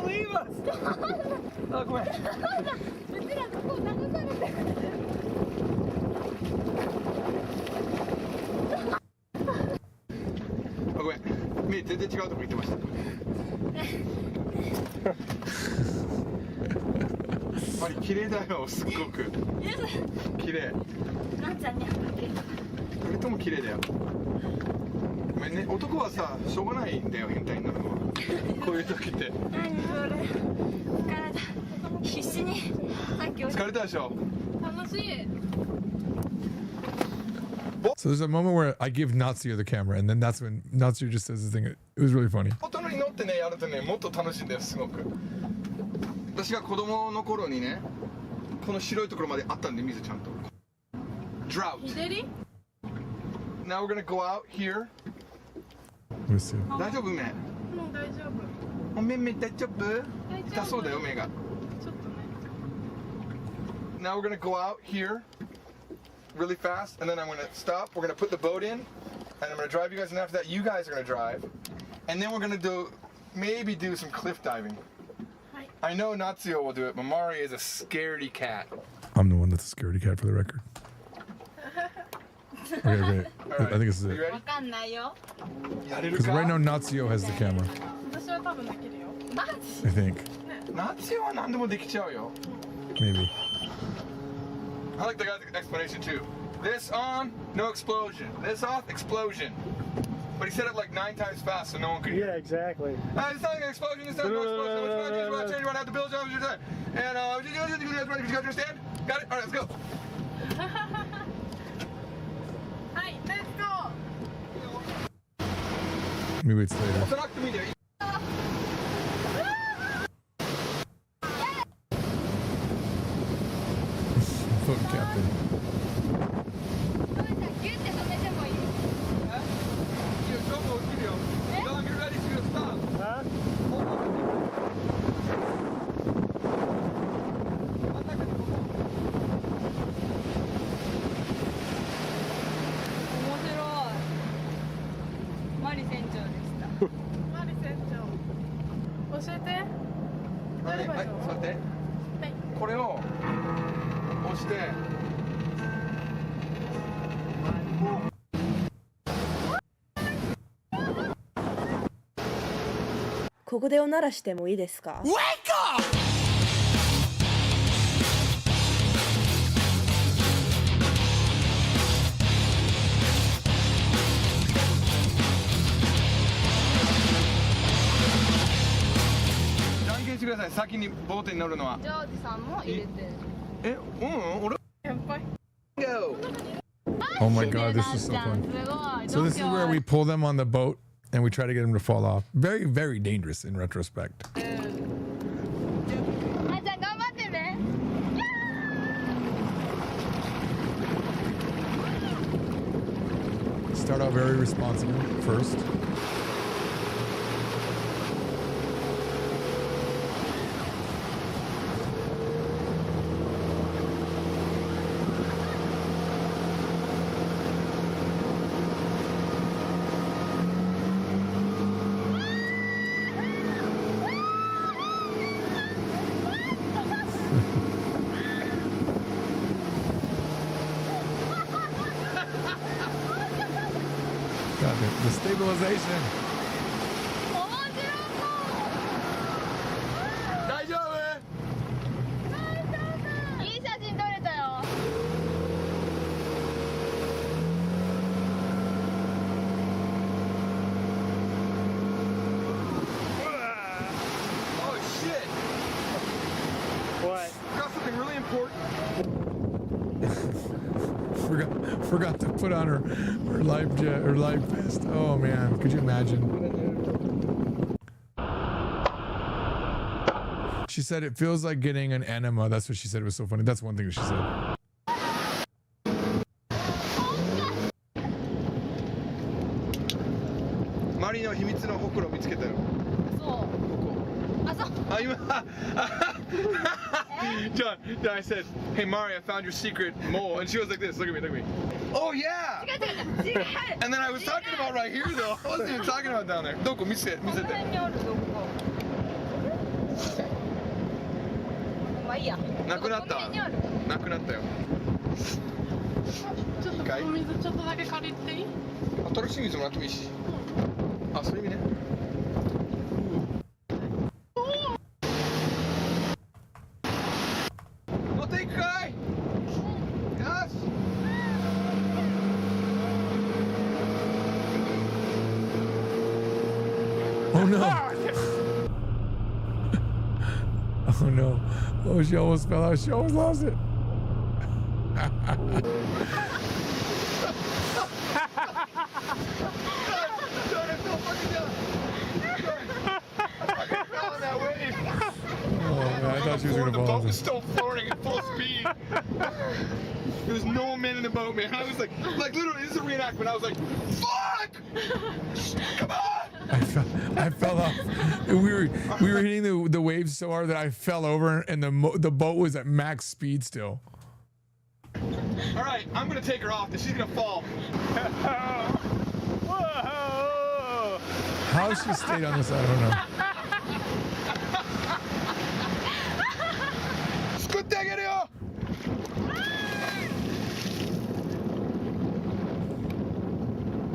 Don't leave us! あ、ごめん。うちらここ流されてる。あ、ごめん。目全然違うとこ行ってました。マリ綺麗だよ、すっごく。綺麗。なんちゃんにはかけ。二人とも綺麗だよ。ごめんね、男はさ、しょうがないんだよ、変態になるのは。こういう時って。何それ。疲れた。必死に。さっき疲れたでしょ。楽しい。 So there's a moment where I give Natsuo the camera, and then that's when Natsuo just says the thing. It was really funny. 大人に乗ってね、やるとね、もっと楽しいんだよ、すごく。私が子供の頃にね、この白いところまであったんで、水ちゃんと。Drought. 左？ Now we're gonna go out here. Let me see. 大丈夫目？もう大丈夫。お目大丈夫？痛そうだよ目が。ちょっとね。Now we're gonna go out here really fast, and then I'm gonna stop. We're gonna put the boat in, and I'm gonna drive you guys, and after that, you guys are gonna drive, and then we're gonna maybe do some cliff diving. I know Natsuo will do it, but Mari is a scaredy cat. I'm the one that's a security cat for the record. Okay, okay. I think this is Are it. you ready? わかんないよ。Because right now Natsuo has the camera. 私は多分できるよ。マジ？ I think. Natsuo は何でもできちゃうよ。 Maybe. I like the guy's explanation too. This on, no explosion. This off, explosion. But he said it like 9 times fast so no one could hear. Yeah, exactly. It's not an explosion, it's not no explosion. What's going on? Change around, have to build jobs. And you guys understand? Got it? Alright, let's go. はい、レッツゴー。 Maybe it's later. 押さなくてもいいんだよ。 Boat captain. ギュッて止めてもいい？ Don't go, video. Don't get ready to stop. Huh? Alright, はい、座って。これを押して。ここでおならしてもいいですか？ Wake up! じゃんけんしてください。先にボートに乗るのは。ジョージさんも入れてる。え、俺。先輩。 Go. Oh my god, this is so fun. So this is where we pull them on the boat and we try to get them to fall off. Very, very dangerous in retrospect. あ、じゃあ頑張ってね。 Start out very responsible first. God, the stabilization. 大丈夫？いい写真撮れたよ。 Oh shit! What? Got something really important. Forgot to put on her life vest. Oh man, could you imagine? She said it feels like getting an enema. That's what she said. It was so funny. That's one thing that she said. マリの秘密のほくろ見つけたよ。そう。あ、そう。あ、今。John, I said, "Hey Mari, I found your secret mole," and she was like this. Look at me, look at me. Oh yeah! 違う違う違う。 And then I was talking about right here though. I wasn't even talking about down there. どこ見せて。この辺にあるどこか。まあいいや。なくなったコンビニにある。なくなったよ。ちょっとお水ちょっとだけ借りていい？新しい水もらってもいいし。あ、そういう意味ね。持っていくかい。よし。Oh no! Oh no! Oh, she almost fell out. She almost lost it. Oh man, I thought she was gonna The fall boat off. was still floating at full speed. There was no man in the boat, man. I was like literally, this is a reenactment. I was like, fuck! Come on! I fell off. We were hitting the waves so hard that I fell over, and the boat was at max speed still. All right, I'm gonna take her off. She's gonna fall. Whoa! How she stayed on this, I don't know. 救ってあげるよ。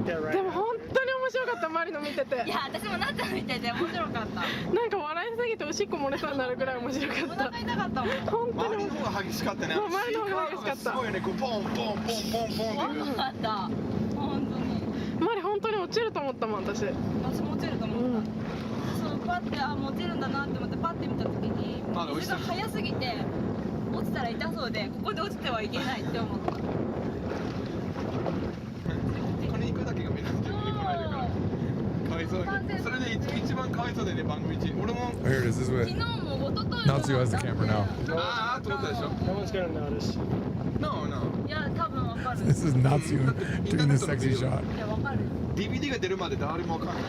でも本当に面白かったマリノ見てて。いや私もなっちゃん見てて面白かった。なんか笑いすぎておしっこ漏れそうになるぐらい面白かった。お腹痛かったもん。本当に周りの方が激しかったね。そう周りの方が激しかったすごいよね。こうポンポンポンポンポンって。面白かった本当に。マリ本当に落ちると思ったもん私。私も落ちると思った。そうパッてもう落ちるんだなって思ってパッて見た時に水が速すぎて落ちたら痛そうでここで落ちてはいけないって思った。これ行くだけが目立って見てこないでから。かわいそうに。それで一番かわいそうだよね番組中。俺も。 Oh, here it is. This is 昨 what 日も一昨日も。 Natsu has the camera now. あーってことでしょ。 No one's gonna notice. No, no. いや多分わかる。 This is Natsu doing the sexy shot. いやわかる。 DVD が出るまで誰もわかんないよ。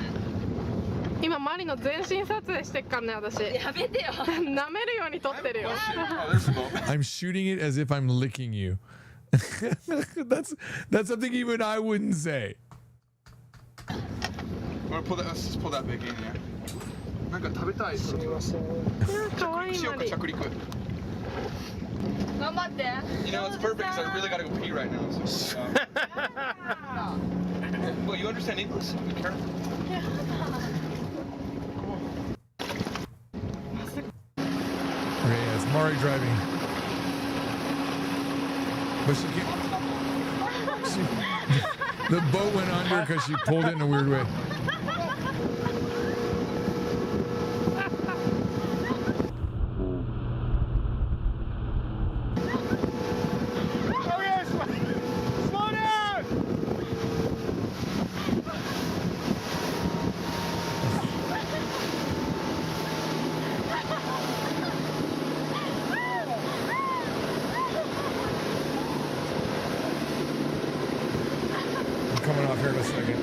今マリの全身撮影してっからね私。やめてよ。舐めるように撮ってるよ。 I'm shooting it as if I'm licking you. that's something even I wouldn't say. Let's just pull that back in there. なんか食べたい。すみません。可愛いしようかマリ。着陸。頑張って。You know it's perfect because I really gotta go pee right now. So, well, you understand English? Be careful. Okay, yeah, it's Mari driving. But the boat went under because she pulled it in a weird way. Okay, slow down! I'm coming off here in a second.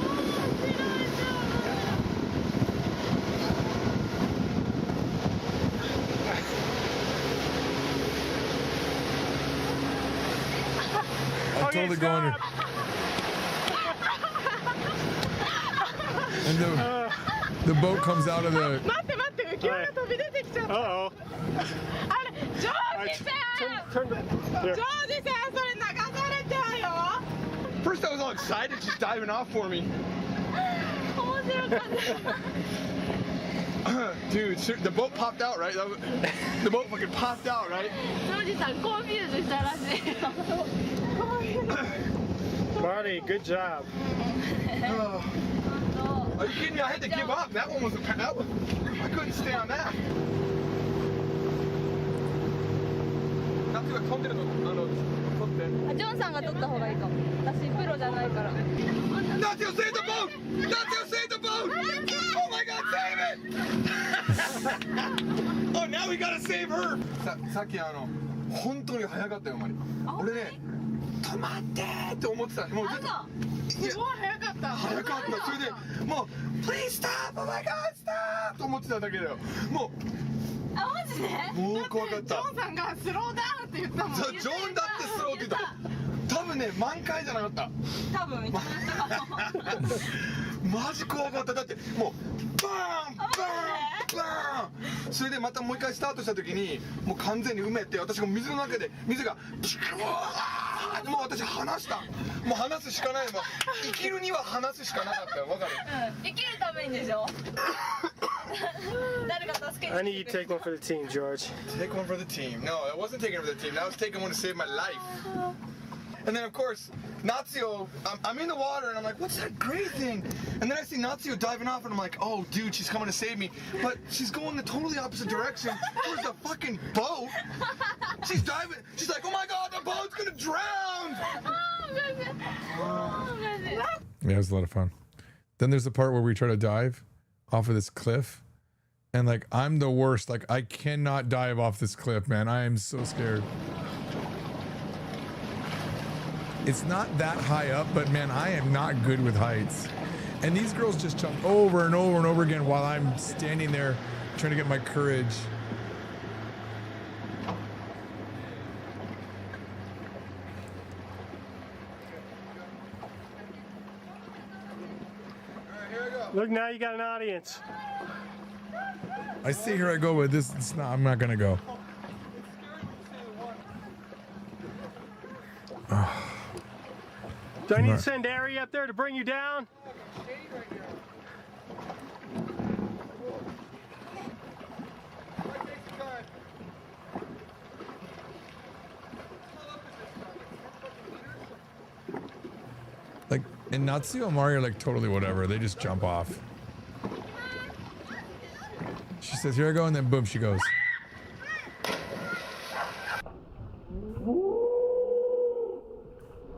I'll totally go under. And the boat comes out of the. 待って待って浮き輪が飛び出てきちゃった。 Uh-oh. あれジョージさん。 Turn the... ジョージさんそれ流されちゃうよ。 First, I was all excited, she's diving off for me. 面白かった。 Dude, the boat popped out, right? The boat fucking popped out, right? ジョージさんコンフューズしたらしいよ。 Marty, good job. Are you kidding me? I had to give up. That one was I couldn't stay on that. なんていうか飛んでるの撮って。ジョンさんが撮った方がいいかも。私プロじゃないから。 Natsu, save the boat! Natsu, save the boat! Oh my God, save it! Oh, now we gotta save her! さっき本当に早かったよ、マリ。俺ね、止まってーって思ってた。もうずっと。すごい早かった。早かった。それでもう Please stop! Oh my God, stop! と思ってただけだよ。もあマジで？うもう怖かった。ジョンさんがスローダウンって言ったもん。ジョンだってスローって言った。多分ね満開じゃなかった。多分一番下かも。マジ怖かった。だってもうバーンバーンバーンそれでまたもう一回スタートした時にもう完全に埋めて私が水の中で水がピクーもう私話したもう話すしかないもう生きるには話すしかなかったよわかる生きるためにでしょ誰か助けて I need you to take one for the team, George. Take one for the team. No, I wasn't taking one for the team. I was taking one to save my life. And then, of course, Natsuo, I'm in the water and I'm like, what's that gray thing? And then I see Natsuo diving off and I'm like, oh, dude, she's coming to save me. But she's going the totally opposite direction. There's the fucking boat. She's diving. She's like, oh my God, the boat's gonna drown. Yeah, it was a lot of fun. Then there's the part where we try to dive off of this cliff. And like, I'm the worst. Like, I cannot dive off this cliff, man. I am so scared. It's not that high up, but man, I am not good with heights. And these girls just jump over and over and over again while I'm standing there trying to get my courage. Look, now you got an audience. I see, here I go with this. It's not, I'm not gonna go. Do I need to send Ari up there to bring you down? Like, and Natsuo and Mario are like totally whatever. They just jump off. She says, here I go, and then boom, she goes.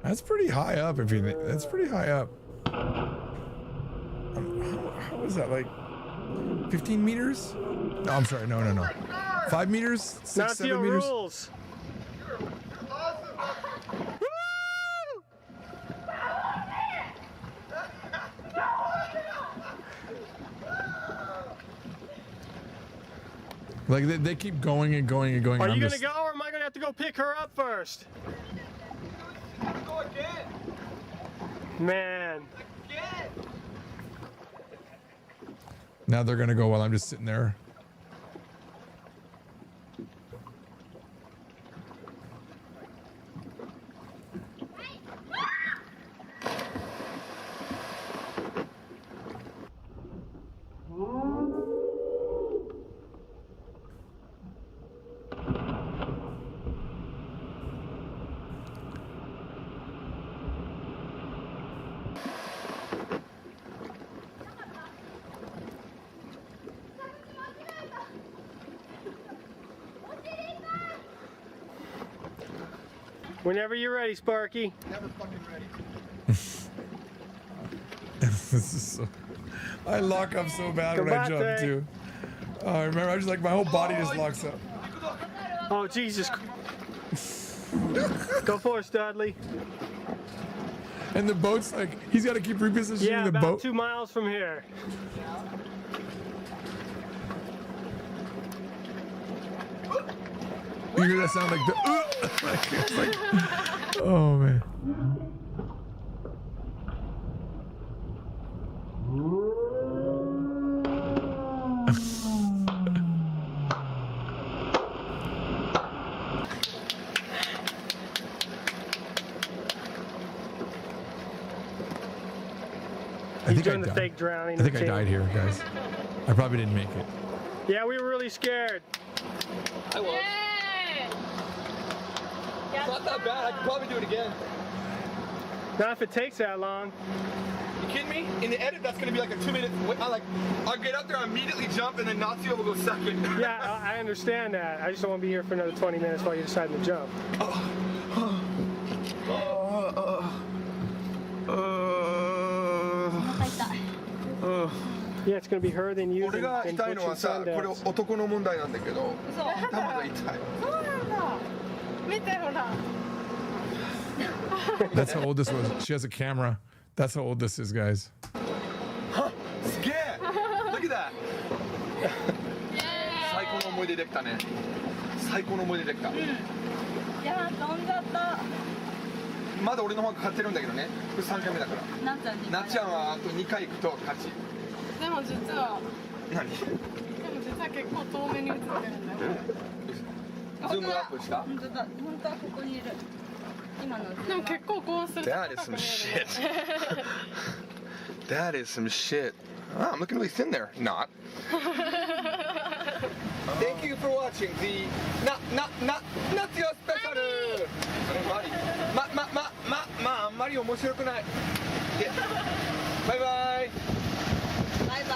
That's pretty high up, if you think. That's pretty high up. How is that, like 15 meters? No, I'm sorry, no. 5 meters? 6, 7 meters? Rules. Like, they keep going and going and going. Are and you I'm gonna go, or am I gonna have to go pick her up first? Go again. Man. Now they're gonna go while I'm just sitting there. Whenever you're ready, Sparky. Never fucking ready. This is so, I lock up so bad when I jump too. I remember, I just like, my whole body just locks up. Oh, Jesus. Go for it, Studley. And the boat's like, he's got to keep repositioning Yeah, the about boat. 2 miles from here. You hear that sound like the, it's like, oh man. He's doing the fake drowning. I think I routine. died here, guys. I probably didn't make it. Yeah, we were really scared. I will. It's not that bad. I could probably do it again. Not if it takes that long. You kidding me? In the edit, that's gonna be like a 2 minute. I'll get up there, I'll immediately jump, and then Natsuo will go second. Yeah, I understand that. I just don't want to be here for another 20 minutes while you're deciding to jump. Yeah, it's gonna be her, then you, 俺が then 痛いの Butch は and さ、これ Sundance. 男の問題なんだけど、そう頭が痛い。そうなんだ見てほら That's how old this was. She has a camera. That's how old this is, guys. すげえ Look at that 最高の思い出できたね。最高の思い出できた。いや飛んじゃったまだ俺の方が勝ってるんだけどね。これ3回目だから。なっちゃんになっちゃんはあと2回行くと勝ち。でも実は何？でも実は結構遠目に映ってるんだよ。ズームアップした本当だ。本当はここにいる。今の。でも結構こうする。 That is some shit. That is some shit. Oh, I'm looking really thin there. Not. Thank you for watching the not your special. あんまり面白くない。バイバイ。バイバイ。バイバイ。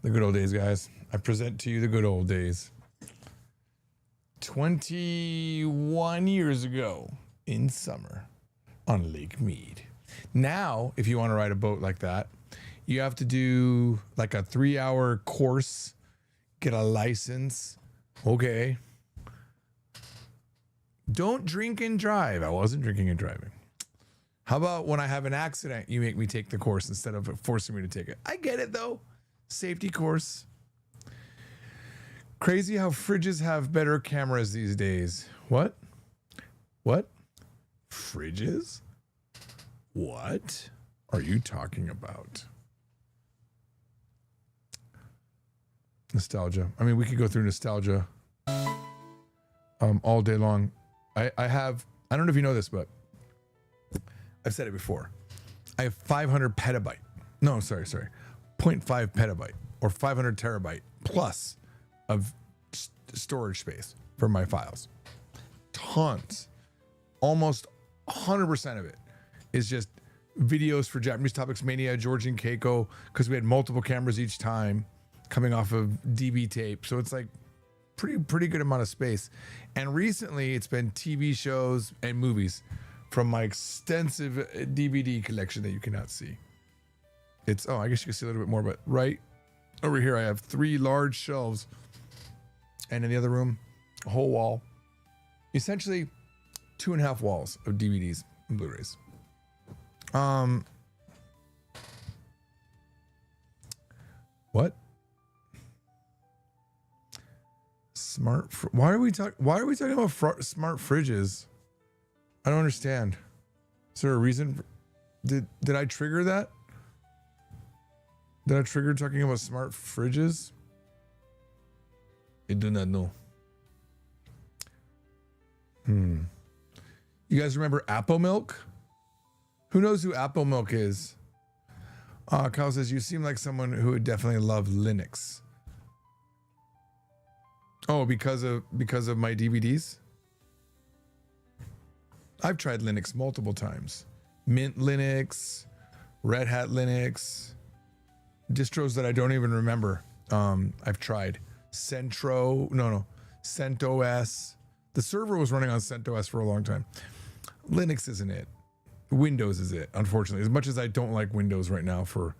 The good old days, guys. I present to you the good old days. 21 years ago in summer on Lake Mead. Now, if you want to ride a boat like that, you have to do like a 3-hour course, get a license. Okay. Don't drink and drive. I wasn't drinking and driving. How about when I have an accident, you make me take the course instead of forcing me to take it? I get it though. Safety course. Crazy how fridges have better cameras these days. What? Fridges? What are you talking about? Nostalgia. I mean, we could go through nostalgia all day long. I don't know if you know this, but I've said it before. I have 500 petabyte. No, sorry. 0.5 petabyte or 500 terabyte plus of storage space for my files. Tons. Almost 100% of it is just videos for Japanese Topics Mania, George and Keiko, because we had multiple cameras each time coming off of DV tape. So it's like pretty good amount of space. And recently it's been TV shows and movies from my extensive DVD collection that you cannot see. It's, I guess you can see a little bit more, but right over here I have 3 large shelves, and in the other room, a whole wall. Essentially 2.5 walls of DVDs and Blu-rays. What? Why are we talking about smart fridges? I don't understand. Is there a reason? Did I trigger that? Did I trigger talking about smart fridges? I do not know. You guys remember Apple Milk? Who knows who Apple Milk is? Kyle says, you seem like someone who would definitely love Linux. Oh, because of my DVDs? I've tried Linux multiple times. Mint Linux, Red Hat Linux, distros that I don't even remember. I've tried CentOS. The server was running on CentOS for a long time. Linux isn't it. Windows is it, unfortunately. As much as I don't like Windows right now for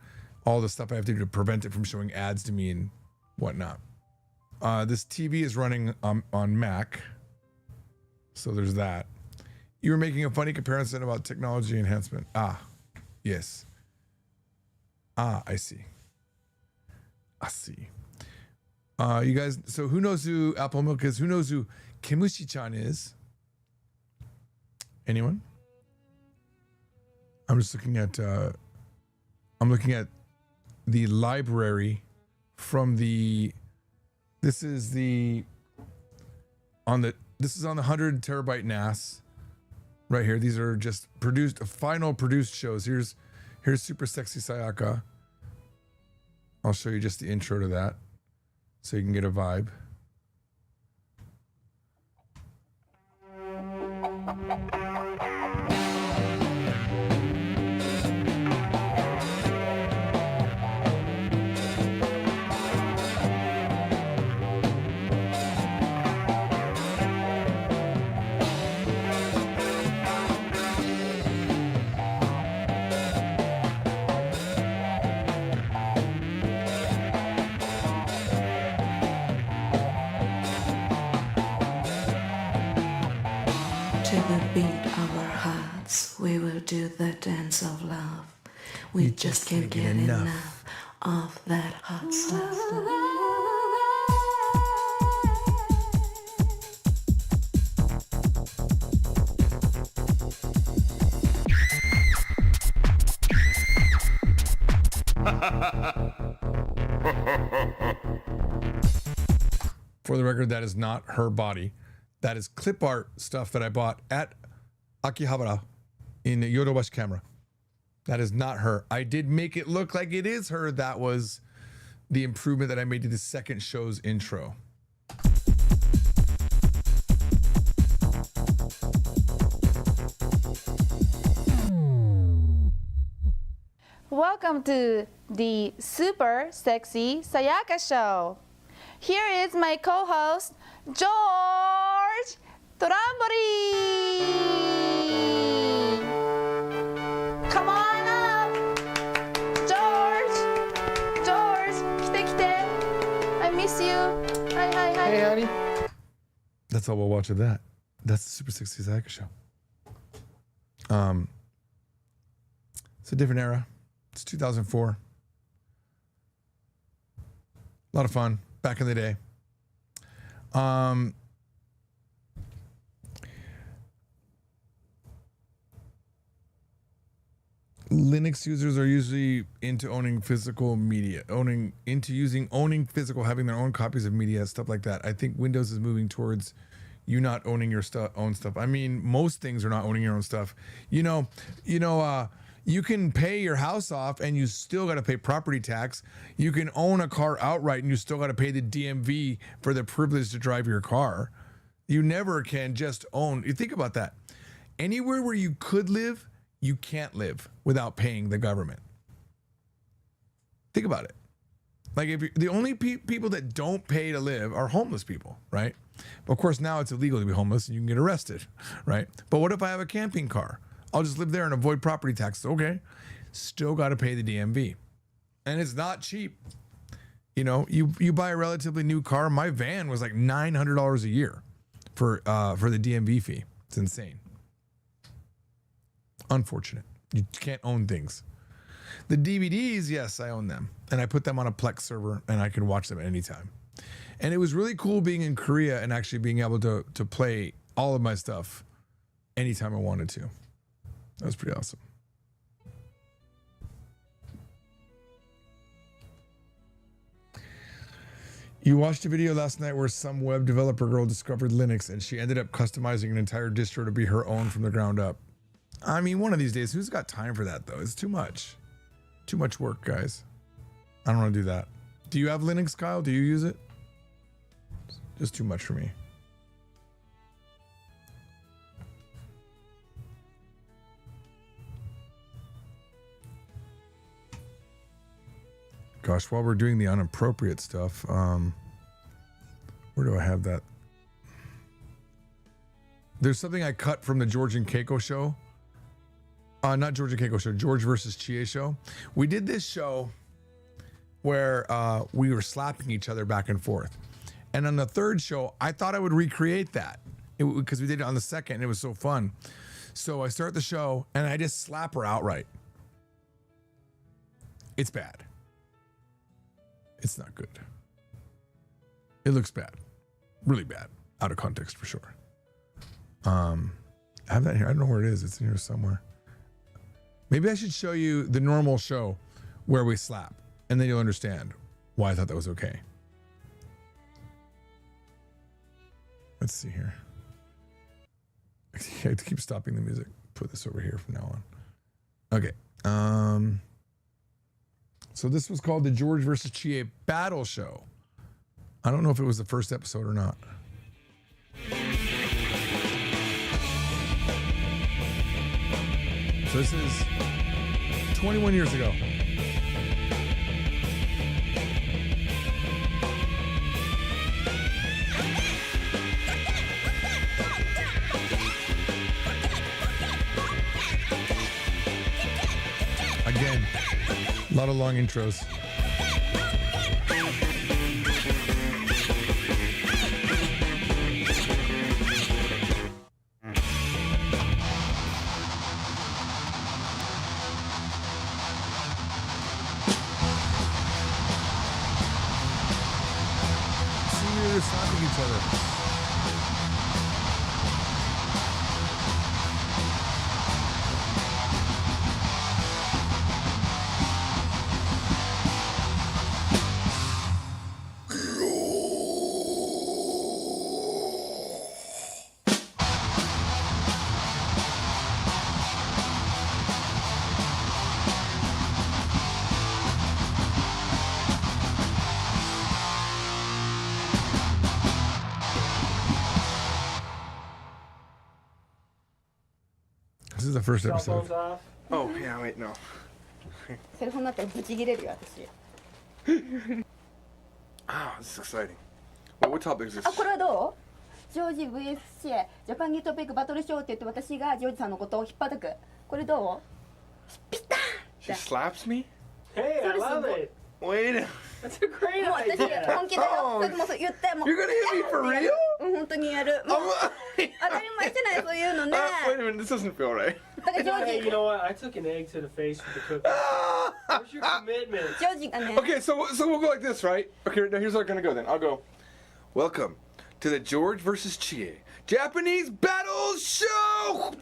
all the stuff I have to do to prevent it from showing ads to me and whatnot. This TV is running on Mac. So there's that. You were making a funny comparison about technology enhancement. Yes. I see. You guys, so who knows who Apple Milk is? Who knows who Kimushi-chan is? Anyone? I'm just looking at the library from the this is on the 100 terabyte NAS right here. These are just final produced shows. Here's Super Sexy Sayaka. I'll show you just the intro to that so you can get a vibe. We will do the dance of love. We just can't get enough of that hot stuff. For the record, that is not her body. That is clip art stuff that I bought at Akihabara in Yodobashi Camera. That is not her. I did make it look like it is her. That was the improvement that I made to the second show's intro. Welcome to the Super Sexy Sayaka Show. Here is my co-host, George Torambori. Come on up, George. George, 来て来て. I miss you. Hi, hi, hi. Hey, honey. That's all we'll watch of that. That's the Super 60 Sayaka Show. It's a different era. It's 2004. A lot of fun back in the day. Linux users are usually into owning physical media, owning physical, having their own copies of media, stuff like that. I think Windows is moving towards you not owning your own stuff. I mean, most things are not owning your own stuff. You can pay your house off and you still got to pay property tax. You can own a car outright and you still got to pay the DMV for the privilege to drive your car. You never can just own. You think about that. Anywhere where you could live, you can't live without paying the government. Think about it. Like, if the only people that don't pay to live are homeless people, right? Of course, now it's illegal to be homeless and you can get arrested, right? But what if I have a camping car? I'll just live there and avoid property taxes. Okay. Still got to pay the DMV. And it's not cheap. You buy a relatively new car. My van was like $900 a year for the DMV fee. It's insane. Unfortunate. You can't own things. The DVDs, yes, I own them. And I put them on a Plex server and I can watch them at any time. And it was really cool being in Korea and actually being able to play all of my stuff anytime I wanted to. That was pretty awesome. You watched a video last night where some web developer girl discovered Linux and she ended up customizing an entire distro to be her own from the ground up. I mean, one of these days, who's got time for that though? It's too much. Too much work, guys. I don't want to do that. Do you have Linux, Kyle? Do you use it? Just too much for me. Gosh, while we're doing the inappropriate stuff, where do I have that? There's something I cut from the George and Keiko show. Not George and Keiko show, George versus Chie show. We did this show where we were slapping each other back and forth. And on the third show, I thought I would recreate that because we did it on the second and it was so fun. So I start the show and I just slap her outright. It's bad. It's not good. It looks bad. Really bad. Out of context for sure. I have that here. I don't know where it is. It's in here somewhere. Maybe I should show you the normal show where we slap, and then you'll understand why I thought that was okay. Let's see here. I have to keep stopping the music. Put this over here from now on. Okay. So this was called the George versus Chie Battle Show. I don't know if it was the first episode or not. So this is 21 years ago. Again, a lot of long intros. See, they're slapping each other. the first Cell episode. phones off. Oh, yeah, wait, no. セルフォンだったらブチギレるよ私。 Ah, this is exciting. What topic is this? あ、これはどう？ジョージ VS シエジャパンギートペイクバトルショーって言って私がジョージさんのことを引っ叩く。これどう？ピタ She slaps me? Hey, I love it. Wait. That's a great もう私 idea. 本気だよ。それもそう言ってもう。 You're gonna hit me for real? うん本当にやる。もう当たり前じゃないそういうのね。 Wait a minute, this doesn't feel right. だからジョー Hey, ジ you know what? I took an egg to the face with the cookie. Where's your commitment? ジョージがね。 Okay, so we'll go like this, right? Okay, now here's how we're gonna go then. I'll go. Welcome to the George versus Chie Japanese Battle Show.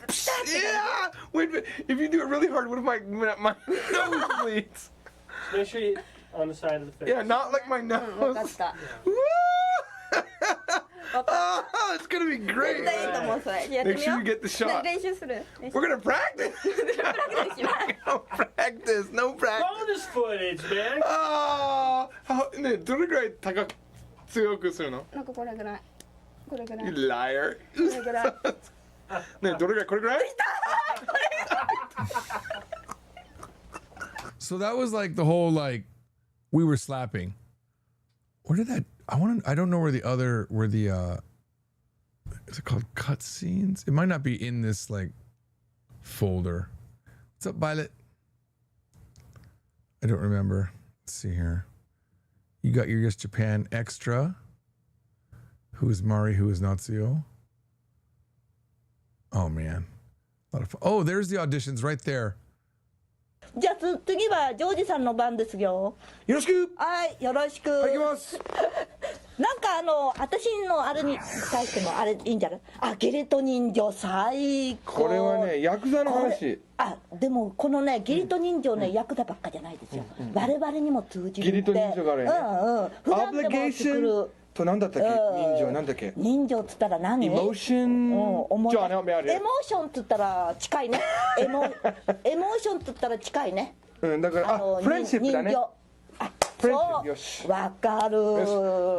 Yeah. Wait, if you do it really hard, what if my nose bleeds? Make sure you on the side of the face. Yeah, not like my 分か nose. った。 Woo! Oh, it's gonna be great. 絶対いいと思うそれ。やって Make み sure よ you う。 get the shot. 練習する。練習 We're gonna practice. No practice. No practice. Bonus footage, man. Ah, ね、どれぐらい高く強くするの？なんかこれぐらい。これぐらい。 You liar. これぐらい。ね、どれぐらいこれぐらい？ So that was like the whole like we were slapping. Where did that? I don't know where the is it called cutscenes? It might not be in this like folder. What's up, Violet? I don't remember. Let's see here. You got your Yes Japan extra. Who is Mari? Who is Natsuo? Oh man, a lot of fun. Oh, there's the auditions right there. じゃあ次はジョージさんの番ですよ。よろしく。はいよろしく。はい、行きます。なんか私のあれに対してもあれいいんじゃない？あゲリト人情最高。これはねヤクザの話。あでもこのねゲリト人情ね、ヤクザばっかじゃないですよ。我々にも通じるって。ゲリト人情があるよね。うんうん。普段でも作る。と何だったっけ？人情なんだっけ？人情っつったら何？エモーション。じゃあね、エモーションっつったら近いね。エモーションっつったら近いね。うんだからフレンドシップだね。そうわかる。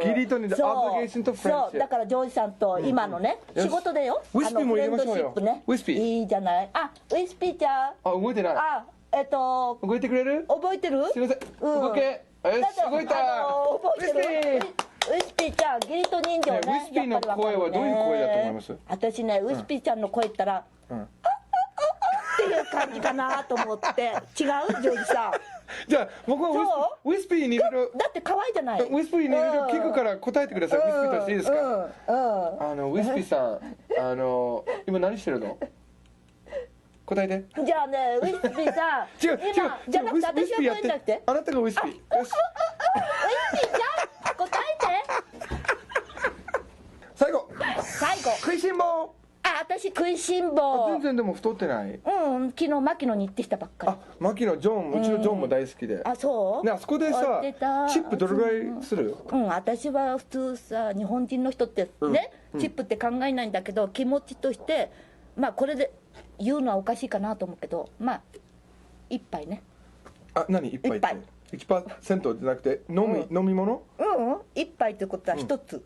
ギリト人情、オブリゲーションとフレンドシップ。そうだからジョージさんと今のね仕事でよ。ウィスピーも入れましょうよ。ウィスピー。いいじゃない。あウィスピーちゃん。あ動いてない。あ動いてくれる？覚えてる？すみません。動け。よし動いた。覚えてる？ウィスピーちゃん、ギリト人情ね。ウィスピーの声はどういう声だと思います？私ね、ウィスピーちゃんの声言ったら、っていう感じかなと思って。違う？ジョージさん。じゃあ僕はウィスピーにいろいろ。だって可愛いじゃない。ウィスピーにいろいろ聞くから答えてください。ウィスピーとしていいですか？ウィスピーさん、今何してるの？答えて。じゃあね、ウィスピーさん。違う。じゃなくて私が答えなくて。あなたがウィスピー。よし。ウィスピーちゃん、答えて。最後。食いしん坊。あ、私食いしん坊。全然でも太ってない。うん、昨日牧野に行ってきたばっかり。あ、牧野ジョン、うちのジョンも大好きで。あ、そう？ね、あそこでさ、チップどれぐらいする？うん、私は普通さ、日本人の人ってね、チップって考えないんだけど、気持ちとして、まあこれで言うのはおかしいかなと思うけど、まあ一杯ね。あ、何一杯って？1% じゃなくて飲み物？うん、一杯ってことは一つ。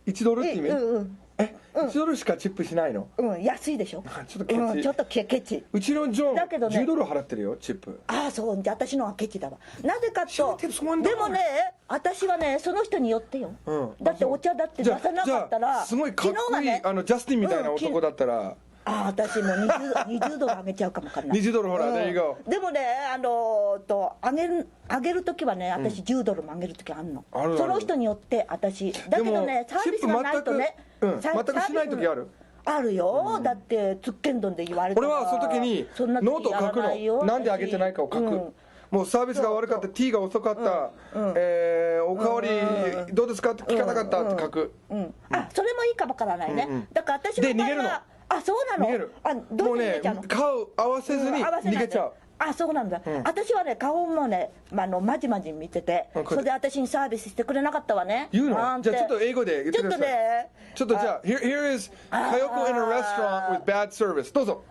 1ドルって意味？1ドルしかチップしないの？うん、安いでしょ。ちょっとケチ。ちょっとケチ。うちのジョン、だけどね、 10ドル払ってるよ、チップ。ああ、そう、じゃあ私のはケチだわ。なぜかと、でもね、私はね、その人によってよ。だってお茶だって出さなかったら、すごいかっこいい、ジャスティンみたいな男だったら、ああ、私も20ドルあげちゃうかもわかんない。20ドルほら、there you go。でもね、あげるときはね、私10ドルもあげるときあんの。その人によって私。だけどね、サービスがないとね、全くしないときある？あるよ。だってツッケンドンで言われたら。俺はその時にノートを書くの。なんであげてないかを書く。もうサービスが悪かった、ティーが遅かった、おかわりどうですかって聞かなかったって書く。あ、それもいいかもわからないね。だから私の場合は、あ、そうなの？逃げる。どう逃げちゃうの？顔合わせずに逃げちゃう。あ、そうなんだ。私はね、顔もね、まじまじ見てて、それで私にサービスしてくれなかったわね。言うの？じゃあちょっと英語で言ってください。ちょっとじゃあ、here is Kayoko in a restaurant with bad service. どうぞ。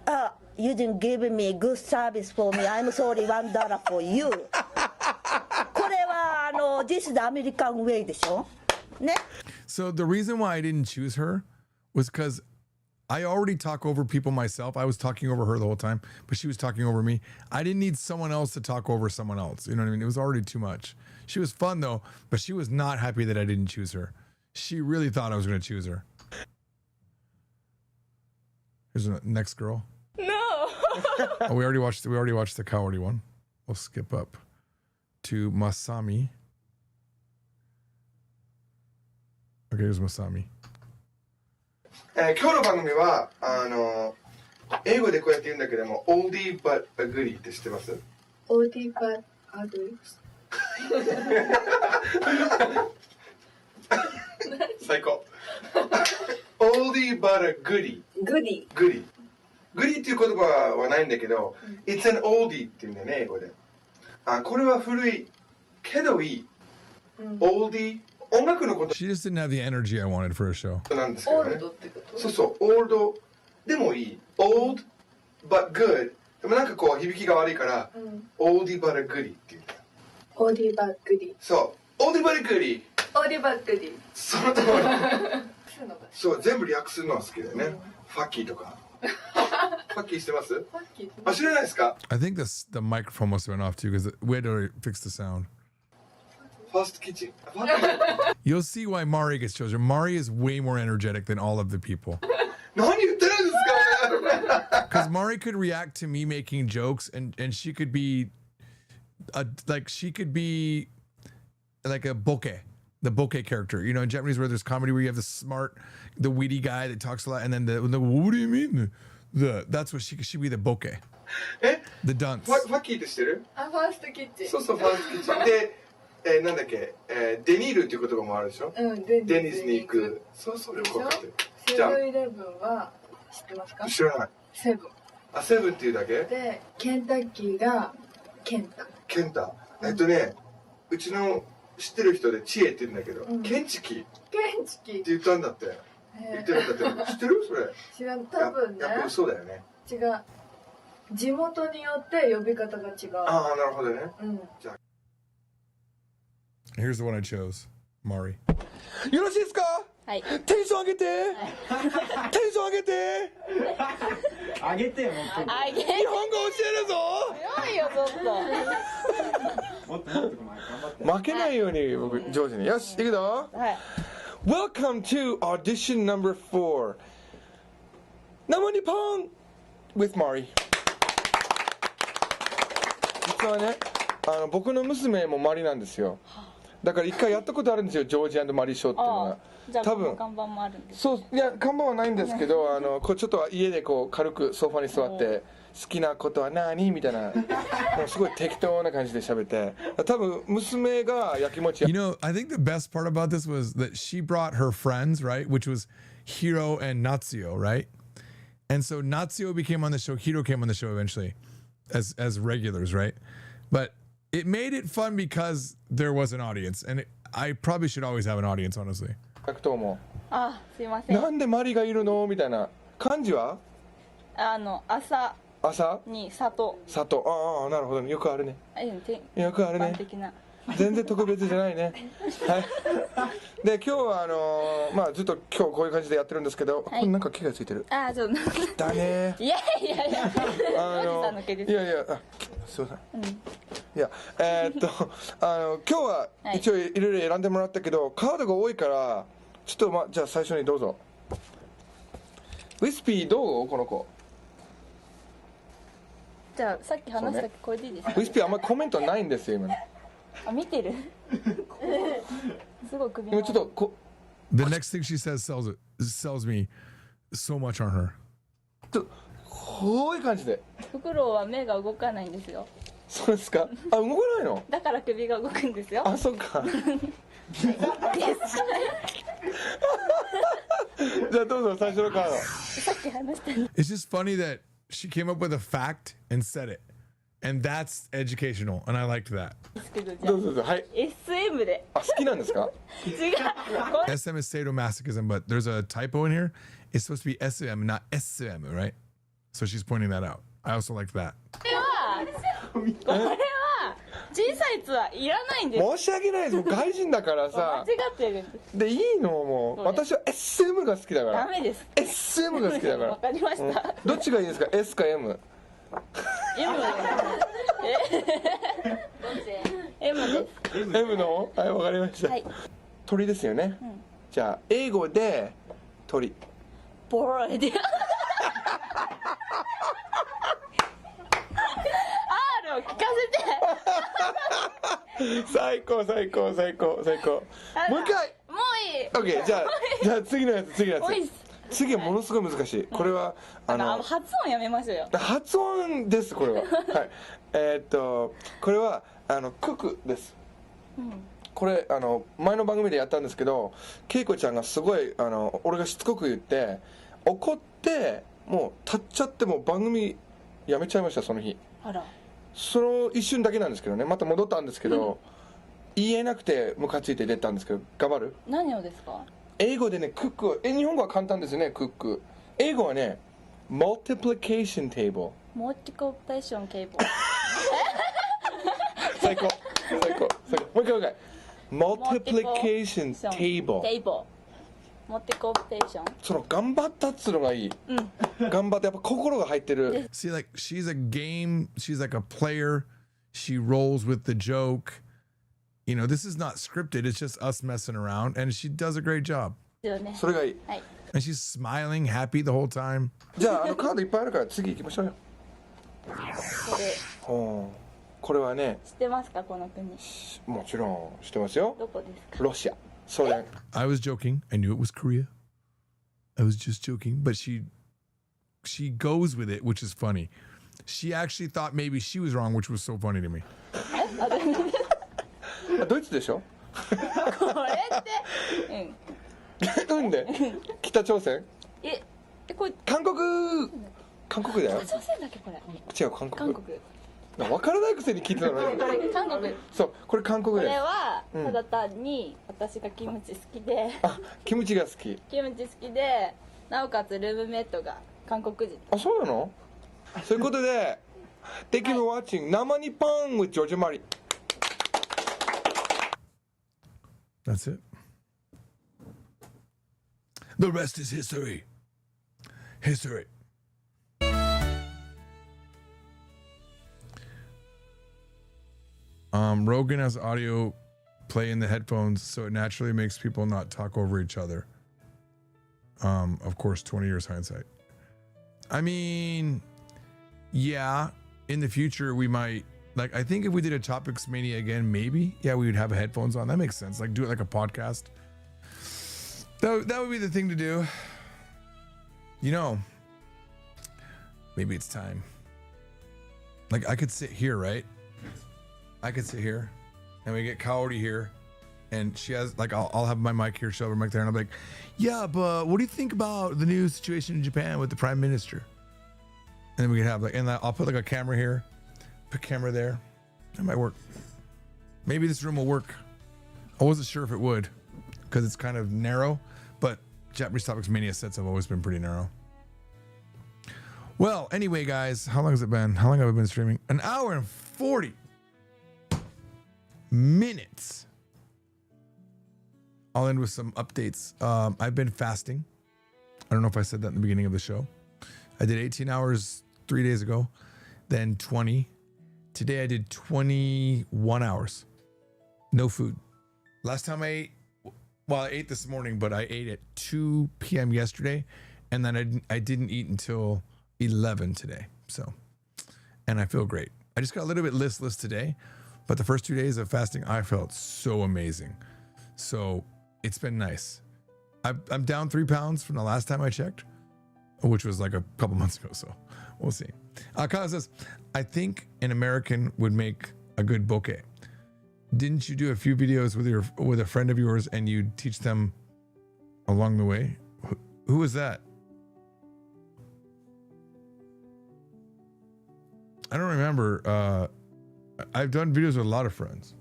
You didn't give me good service for me. I'm sorry, $1 for you. これはThis is the American way でしょ？ね。 So the reason why I didn't choose her was because I already talk over people myself. I was talking over her the whole time, but she was talking over me. I didn't need someone else to talk over someone else. You know what I mean? It was already too much. She was fun though, but she was not happy that I didn't choose her. She really thought I was going to choose her. Here's the next girl. No. Oh, we already watched the cowardly one. We'll skip up to Masami. Okay, here's Masami. 今日の番組は英語でこうやって言うんだけども、オーディーバッアグリーって知ってます？オーディーバッアグリ最高。オーディーバッアグリー。グリグリグリっていう言葉はないんだけど、It's an oldie って言うんだよね、英語で。これは古いけどいい。オーディー。音楽のこと She just didn't have the energy I wanted for a show. なんですけどね。そうそう、オールドでもいい。old but good。でもなんかこう響きが悪いから、オーディバルグリって言う。オーディーバッグリそう、オーディバルグリ。オーディーバッグリその通り。そう、全部略するのは好きだよね。ファッキーとか。ファッキーしてます？ファッキー。あ、知らないですか？ I think the microphone must have went off too because we had to fix the sound. First kitchen. You'll see why Mari gets chosen. Mari is way more energetic than all of the people. Because Mari could react to me making jokes, and she could be like a bokeh, the bokeh character. You know, in Japanese where there's comedy where you have the smart, the witty guy that talks a lot, and then the what do you mean? That's what she'd be the bokeh. The dunce. ファッキーって知ってる？あ、ファーストキッチン。そうそう、ファーストキッチンで。なんだっけ、デニールっていう言葉もあるでしょ。デニスに行く。そうそう、よくわかってる。セブンイレブンは知ってますか？知らない。セブン。あ、セブンっていうだけ？で、ケンタッキーがケンタ。ケンタ。うちの知ってる人でチエって言うんだけど、ケンチキ。ケンチキ。って言ったんだって。言ってるんだって。知ってる？それ。知らん。多分ね。やっぱそうだよね。違う。地元によって呼び方が違う。ああ、なるほどね。じゃあ。Here's the one I chose, Mari. よろしいですか？はい。テンション上げて。テンション上げて。上げてよ、もっと。あげて。日本語教えるぞ。強いよ、ちょっと。負けないように僕上手に。よし、いくぞ。はい。Welcome to audition number 4. 生日本 with Mari. 実はね、僕の娘もマリなんですよ。だから一回やったことあるんですよ、ジョージ&マリーショーっていうのが。じゃあ、多分看板もあるんです。そう、いや看板はないんですけど、こうちょっと家でこう軽くソファに座って好きなことは何みたいな、すごい適当な感じで喋って、多分娘がやきもち。You know, I think the best part about this was that she brought her friends, right? Which was Hiro and Natsuo, right? And so Natsuo became on the show, Hiro came on the show eventually as regulars, right? But it made it fun because there was an audience, and I probably should always have an audience, honestly. あ、すいません。なんでマリがいるのみたいな。漢字は？朝に里。ああ、なるほどね。よくあるね。よくあるね。的な。全然特別じゃないね。はい。で今日はまあずっと今日こういう感じでやってるんですけど、これなんか毛がついてる。あ、ちょっと。だね。いや。おじさんの毛です。いや、すいません。いや、今日は一応いろいろ選んでもらったけど、カードが多いからちょっとじゃあ最初にどうぞ。ウィスピーどうこの子？じゃあさっき話したこれでいいですか？ウィスピーあんまりコメントないんですよ今。あ、見てる。すごい首。今ちょっとこ。The next thing she says sells me so much on her. こういう感じで。フクロウは目が動かないんですよ。そうですか。あ、動かないの？だから首が動くんですよ。あ、そっか。じゃあどうぞ最初のカード。さっき話した。It's just funny that she came up with a fact and said it, and that's educational, and I liked that. どうぞはい。SM で。あ、好きなんですか？違う。SM is sadomasochism, but there's a typo in here. It's supposed to be SM, not SM, right? So she's pointing that out. I also liked that. これは小さいやつはいらないんです。申し訳ないです。もう外人だから間さ。違ってるんです。で、いいのもう。私は SM が好きだから。ダメです。SM が好きだから。わかりました。どっちがいいですか ?S か M？ M です。 M のはい、わかりました。鳥ですよね。じゃあ、英語で鳥。ボロイディ。R を聞かせて。最高。もう一回。もういい。オッケー、じゃあ次のやつ。次はものすごい難しい。これは発音やめましょうよ。発音です。これは。はい。これはククです。これ前の番組でやったんですけど、恵子ちゃんがすごい俺がしつこく言って怒ってもう立っちゃってもう番組やめちゃいました。その日。あら。その一瞬だけなんですけどね。また戻ったんですけど、言えなくてムカついて出たんですけど、頑張る？何をですか？英語でね、クック、日本語は簡単ですね、クック。英語はね、multiplication table。モーティコペーションケーブル。最高。もう一回。multiplication table。モーティコペーション。その頑張ったっつうのがいい。頑張ってやっぱ心が入ってる。See, like she's a game. She's like a player. She rolls with the joke. You know, this is not scripted. It's just us messing around, and she does a great job. それがいい。And she's smiling, happy the whole time. じゃあカードいっぱいあるから次行きましょうよ。これはね。知ってますかこの国？もちろん知ってますよ。どこですか？ロシア。ソ連。I was joking. I knew it was Korea. I was just joking, but she goes with it, which is funny. She actually thought maybe she was wrong, which was so funny to me. ドイツでしょ？これってなんで？北朝鮮？これ韓国だよ。北朝鮮だっけこれ？違う韓国。分からないくせに聞いてたのに。韓国。そうこれ韓国です。これはただ単に私がキムチ好きで。キムチが好き。キムチ好きで、なおかつルームメイトが韓国人。あ、そうなの？そういうことで、Thank you for watching 生日パン with Georgia Mari。That's it. The rest is history. History. Rogan has audio play in the headphones, so it naturally makes people not talk over each other. Of course, 20 years hindsight. I mean, yeah, in the future we might, like, I think if we did a Topics Mania again, maybe, yeah, we would have headphones on. That makes sense. Like, do it like a podcast. That would be the thing to do. You know, maybe it's time. Like, I could sit here, right? I could sit here, and we get Kaori here, and she has, like, I'll have my mic here, she'll have her mic there, and I'm like, yeah, but what do you think about the new situation in Japan with the Prime Minister? And then we can have, like, and I'll put, like, a camera here, put a camera there. That might work. Maybe this room will work. I wasn't sure if it would, because it's kind of narrow, but Japanese Topics Mania sets have always been pretty narrow. Well, anyway, guys, how long has it been? How long have I been streaming? An hour and 40 minutes. I'll end with some updates. I've been fasting. I don't know if I said that in the beginning of the show. I did 18 hours 3 days ago, then 20. Today I did 21 hours. No food. Last time I ate, well, I ate this morning, but I ate at 2 p.m. yesterday, and then I didn't eat until 11 today. So, and I feel great. I just got a little bit listless today, but the first 2 days of fasting, I felt so amazing. So it's been nice. I'm down 3 pounds from the last time I checked, which was like a couple months ago. So we'll see. Kyle says, I think an American would make a good bokeh. Didn't you do a few videos with a friend of yours and you teach them along the way? Who was that? I don't remember. I've done videos with a lot of friends.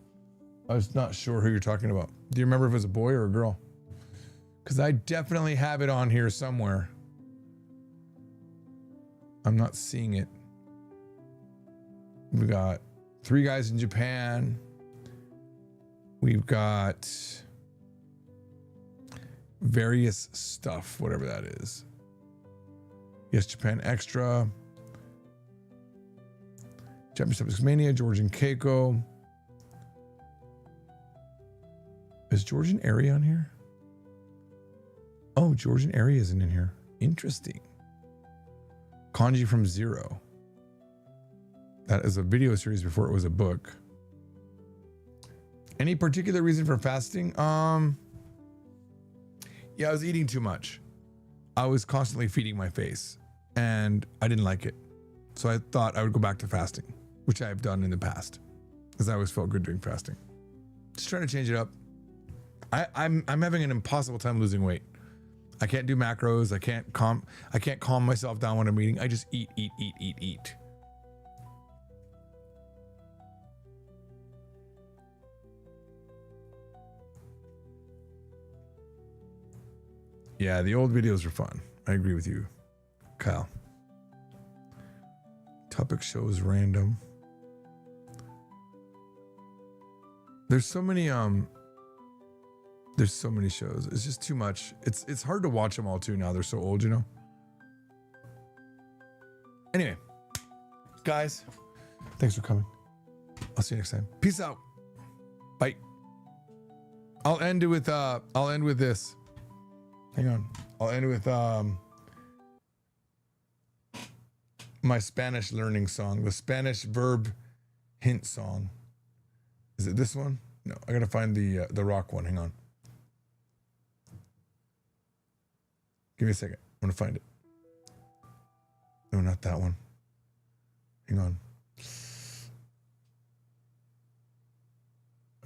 I was not sure who you're talking about. Do you remember if it was a boy or a girl? Because I definitely have it on here somewhere. I'm not seeing it. We got Three Guys in Japan. We've got various stuff, whatever that is. Yes, Japan Extra. Japanese Topics Mania, Georgian Keiko. Is Georgian Area on here? Oh, Georgian Area isn't in here. Interesting. Kanji from Zero. That is a video series before it was a book. Any particular reason for fasting? Yeah, I was eating too much. I was constantly feeding my face and I didn't like it. So I thought I would go back to fasting, which I have done in the past because I always felt good doing fasting. Just trying to change it up. I'm having an impossible time losing weight. I can't do macros. I can't calm myself down when I'm eating. I just eat. Yeah, the old videos are fun. I agree with you, Kyle. Topic shows random. There's so many shows. It's just too much. It's hard to watch them all too now. They're so old, you know. Anyway, guys, thanks for coming. I'll see you next time. Peace out. Bye. I'll end with this. Hang on. I'll end with my Spanish learning song, the Spanish verb hint song. Is it this one? No, I gotta find the rock one. Hang on. Give me a second. I'm gonna find it. No, not that one. Hang on.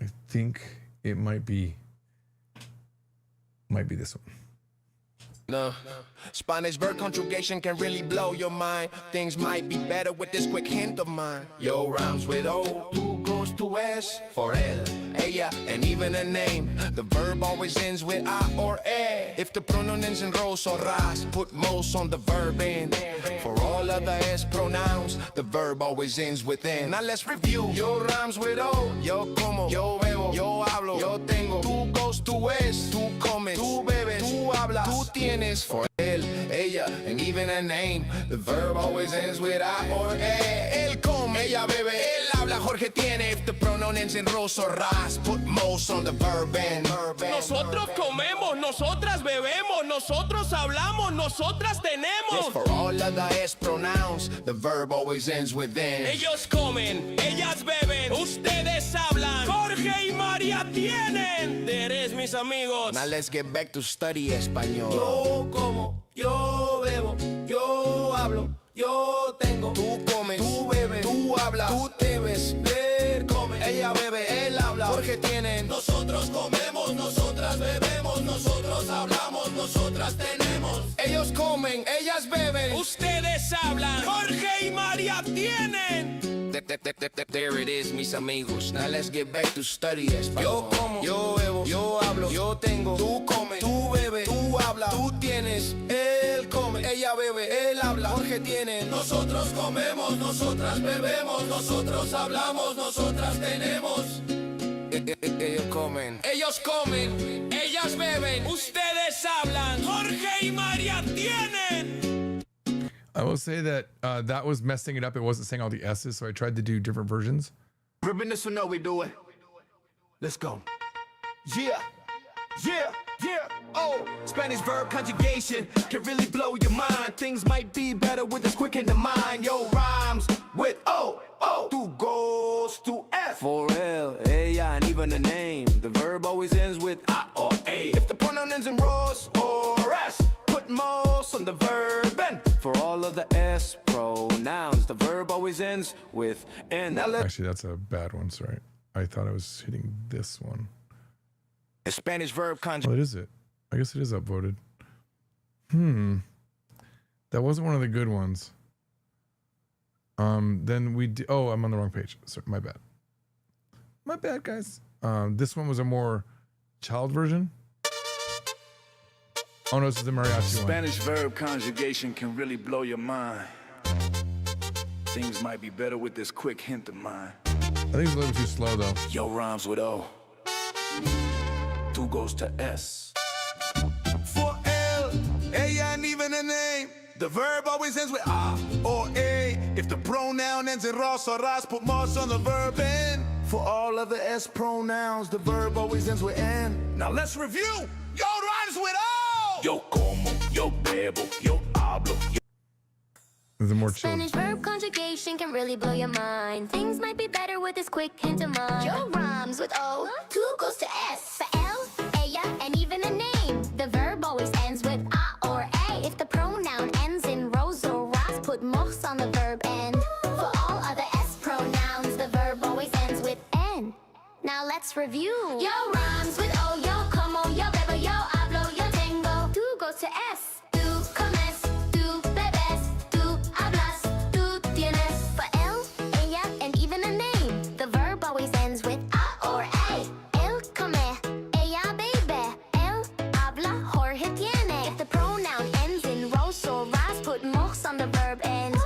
I think it might be this one. No. Spanish verb conjugation can really blow your mind. Things might be better with this quick hint of mine. Yo rhymes with O, two goes to S, for él, ella, and even a name. The verb always ends with A or E. If the pronoun ends in ros or ras, put mos on the verb end. For all other S pronouns, the verb always ends with N. Now let's review. Yo rhymes with O, yo como, yo bebo, yo hablo, yo tengo. Tú goes to S, tú comes, tú bebes, tú hablas, tú tienes. For él, ella, and even a name, the verb always ends with A or E. Él come, ella bebe, él habla, Jorge tiene. If the pronoun ends in ros or ras, put mos on the verb end. Nosotros comemos, nosotras bebemos, nosotros hablamos, nosotras tenemos. Yes, for all of the S pronouns, the verb always ends with N. Ellos comen, ellas beben, ustedes hablan, Jorge y María tienen. Eres mis amigos. Now let's get back to study español. Yo como, yo bebo, yo hablo, yo tengo. Tú comes, tú bebes, tú hablas, tú debes, él come, ella bebe, él habla, Jorge tienen. Nosotros comemos, nosotras bebemos, nosotros hablamos, nosotras tenemos. Ellos comen, ellas beben, ustedes hablan, Jorge y María tienen. There it is, mis amigos. Now let's get back to study español. Yo como, yo bebo, yo hablo, yo tengo. Tú comes, tú bebes, tú hablas, tú tienes. Él come, ella bebe, él habla, Jorge tiene. Nosotros comemos, nosotras bebemos, nosotros hablamos, nosotras tenemos. Ellos comen, ellas beben, ustedes hablan, Jorge y María tienen. I will say that that was messing it up. It wasn't saying all the S's, so I tried to do different versions. Ribbon this one, know we do it. Let's go. Yeah. Oh, Spanish verb conjugation can really blow your mind. Things might be better with this quick in the mind. Yo, rhymes with O, tú goes to F. For él, ella, and even a name. The verb always ends with A or A. If the pronoun ends in ros or S, put mos on the verb end. For all of the S pronouns, the verb always ends with N. Actually, that's a bad one. Sorry. I thought I was hitting this one. A Spanish verb conjugation. What is it? I guess it is upvoted. That wasn't one of the good ones. Then we did. Oh, I'm on the wrong page. Sorry, my bad. My bad, guys. This one was a more child version. Oh no, this is the mariachi one. Spanish verb conjugation can really blow your mind. Things might be better with this quick hint of mine. think it's a little too slow though. Yo rhymes with O. 2 goes to S. For L, ella ain't even a name. The verb always ends with A or A. If the pronoun ends in Ros or Ras, put Mos on the verb end. For all other S pronouns, the verb always ends with N. Now let's review. Yo rhymes with O. Yo como, yo bebo, yo hablo. There's a more chill. Spanish verb conjugation can really blow your mind. Things might be better with this quick hint of mine. Yo rhymes with O, 2 goes to S. For L, ella, and even a name. The verb always ends with A or A. If the pronoun ends in Ros or Ras, put Mos on the verb end. For all other S pronouns, the verb always ends with N. Now let's review. Yo rhymes with O, yo como, yo bebo, yo hablo, yo tengo. 2 goes to S. Tú comes, tú bebes, tú hablas, tú tienes. For él, ella, and even a name, the verb always ends with A or A. Él come, ella bebe, él habla, Jorge tiene. If the pronoun ends in Ros or Ras, put Mos on the verb end.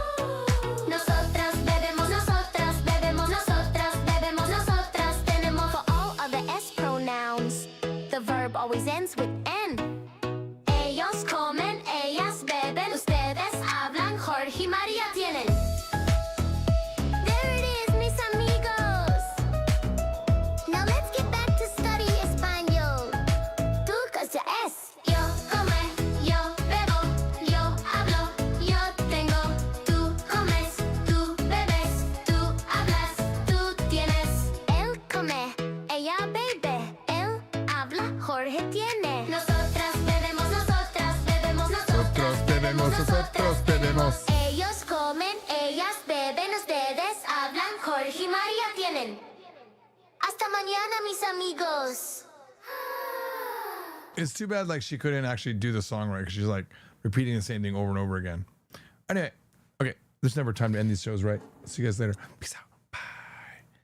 Nosotras bebemos, nosotras bebemos, nosotras bebemos, nosotras tenemos. For all other S pronouns, the verb always ends with N. Ellos comen, ellas beben, ustedes hablan, Jorge y María tienen. There it is, mis amigos. Now let's get back to study Espanol. Tú goes to S. Yo come, yo bebo, yo hablo, yo tengo. Tú comes, tú bebes, tú hablas, tú tienes. Él come, ella bebe, él habla, Jorge tiene. Nosotras bebemos, nosotras bebemos, nosotras bebemos, nosotros bebemos. Ellos comen, ellas beben, ustedes hablan, Jorge y María tienen. Hasta mañana, mis amigos. It's too bad like she couldn't actually do the song right because she's like repeating the same thing over and over again. Anyway, okay, there's never time to end these shows, right? See you guys later. Peace out.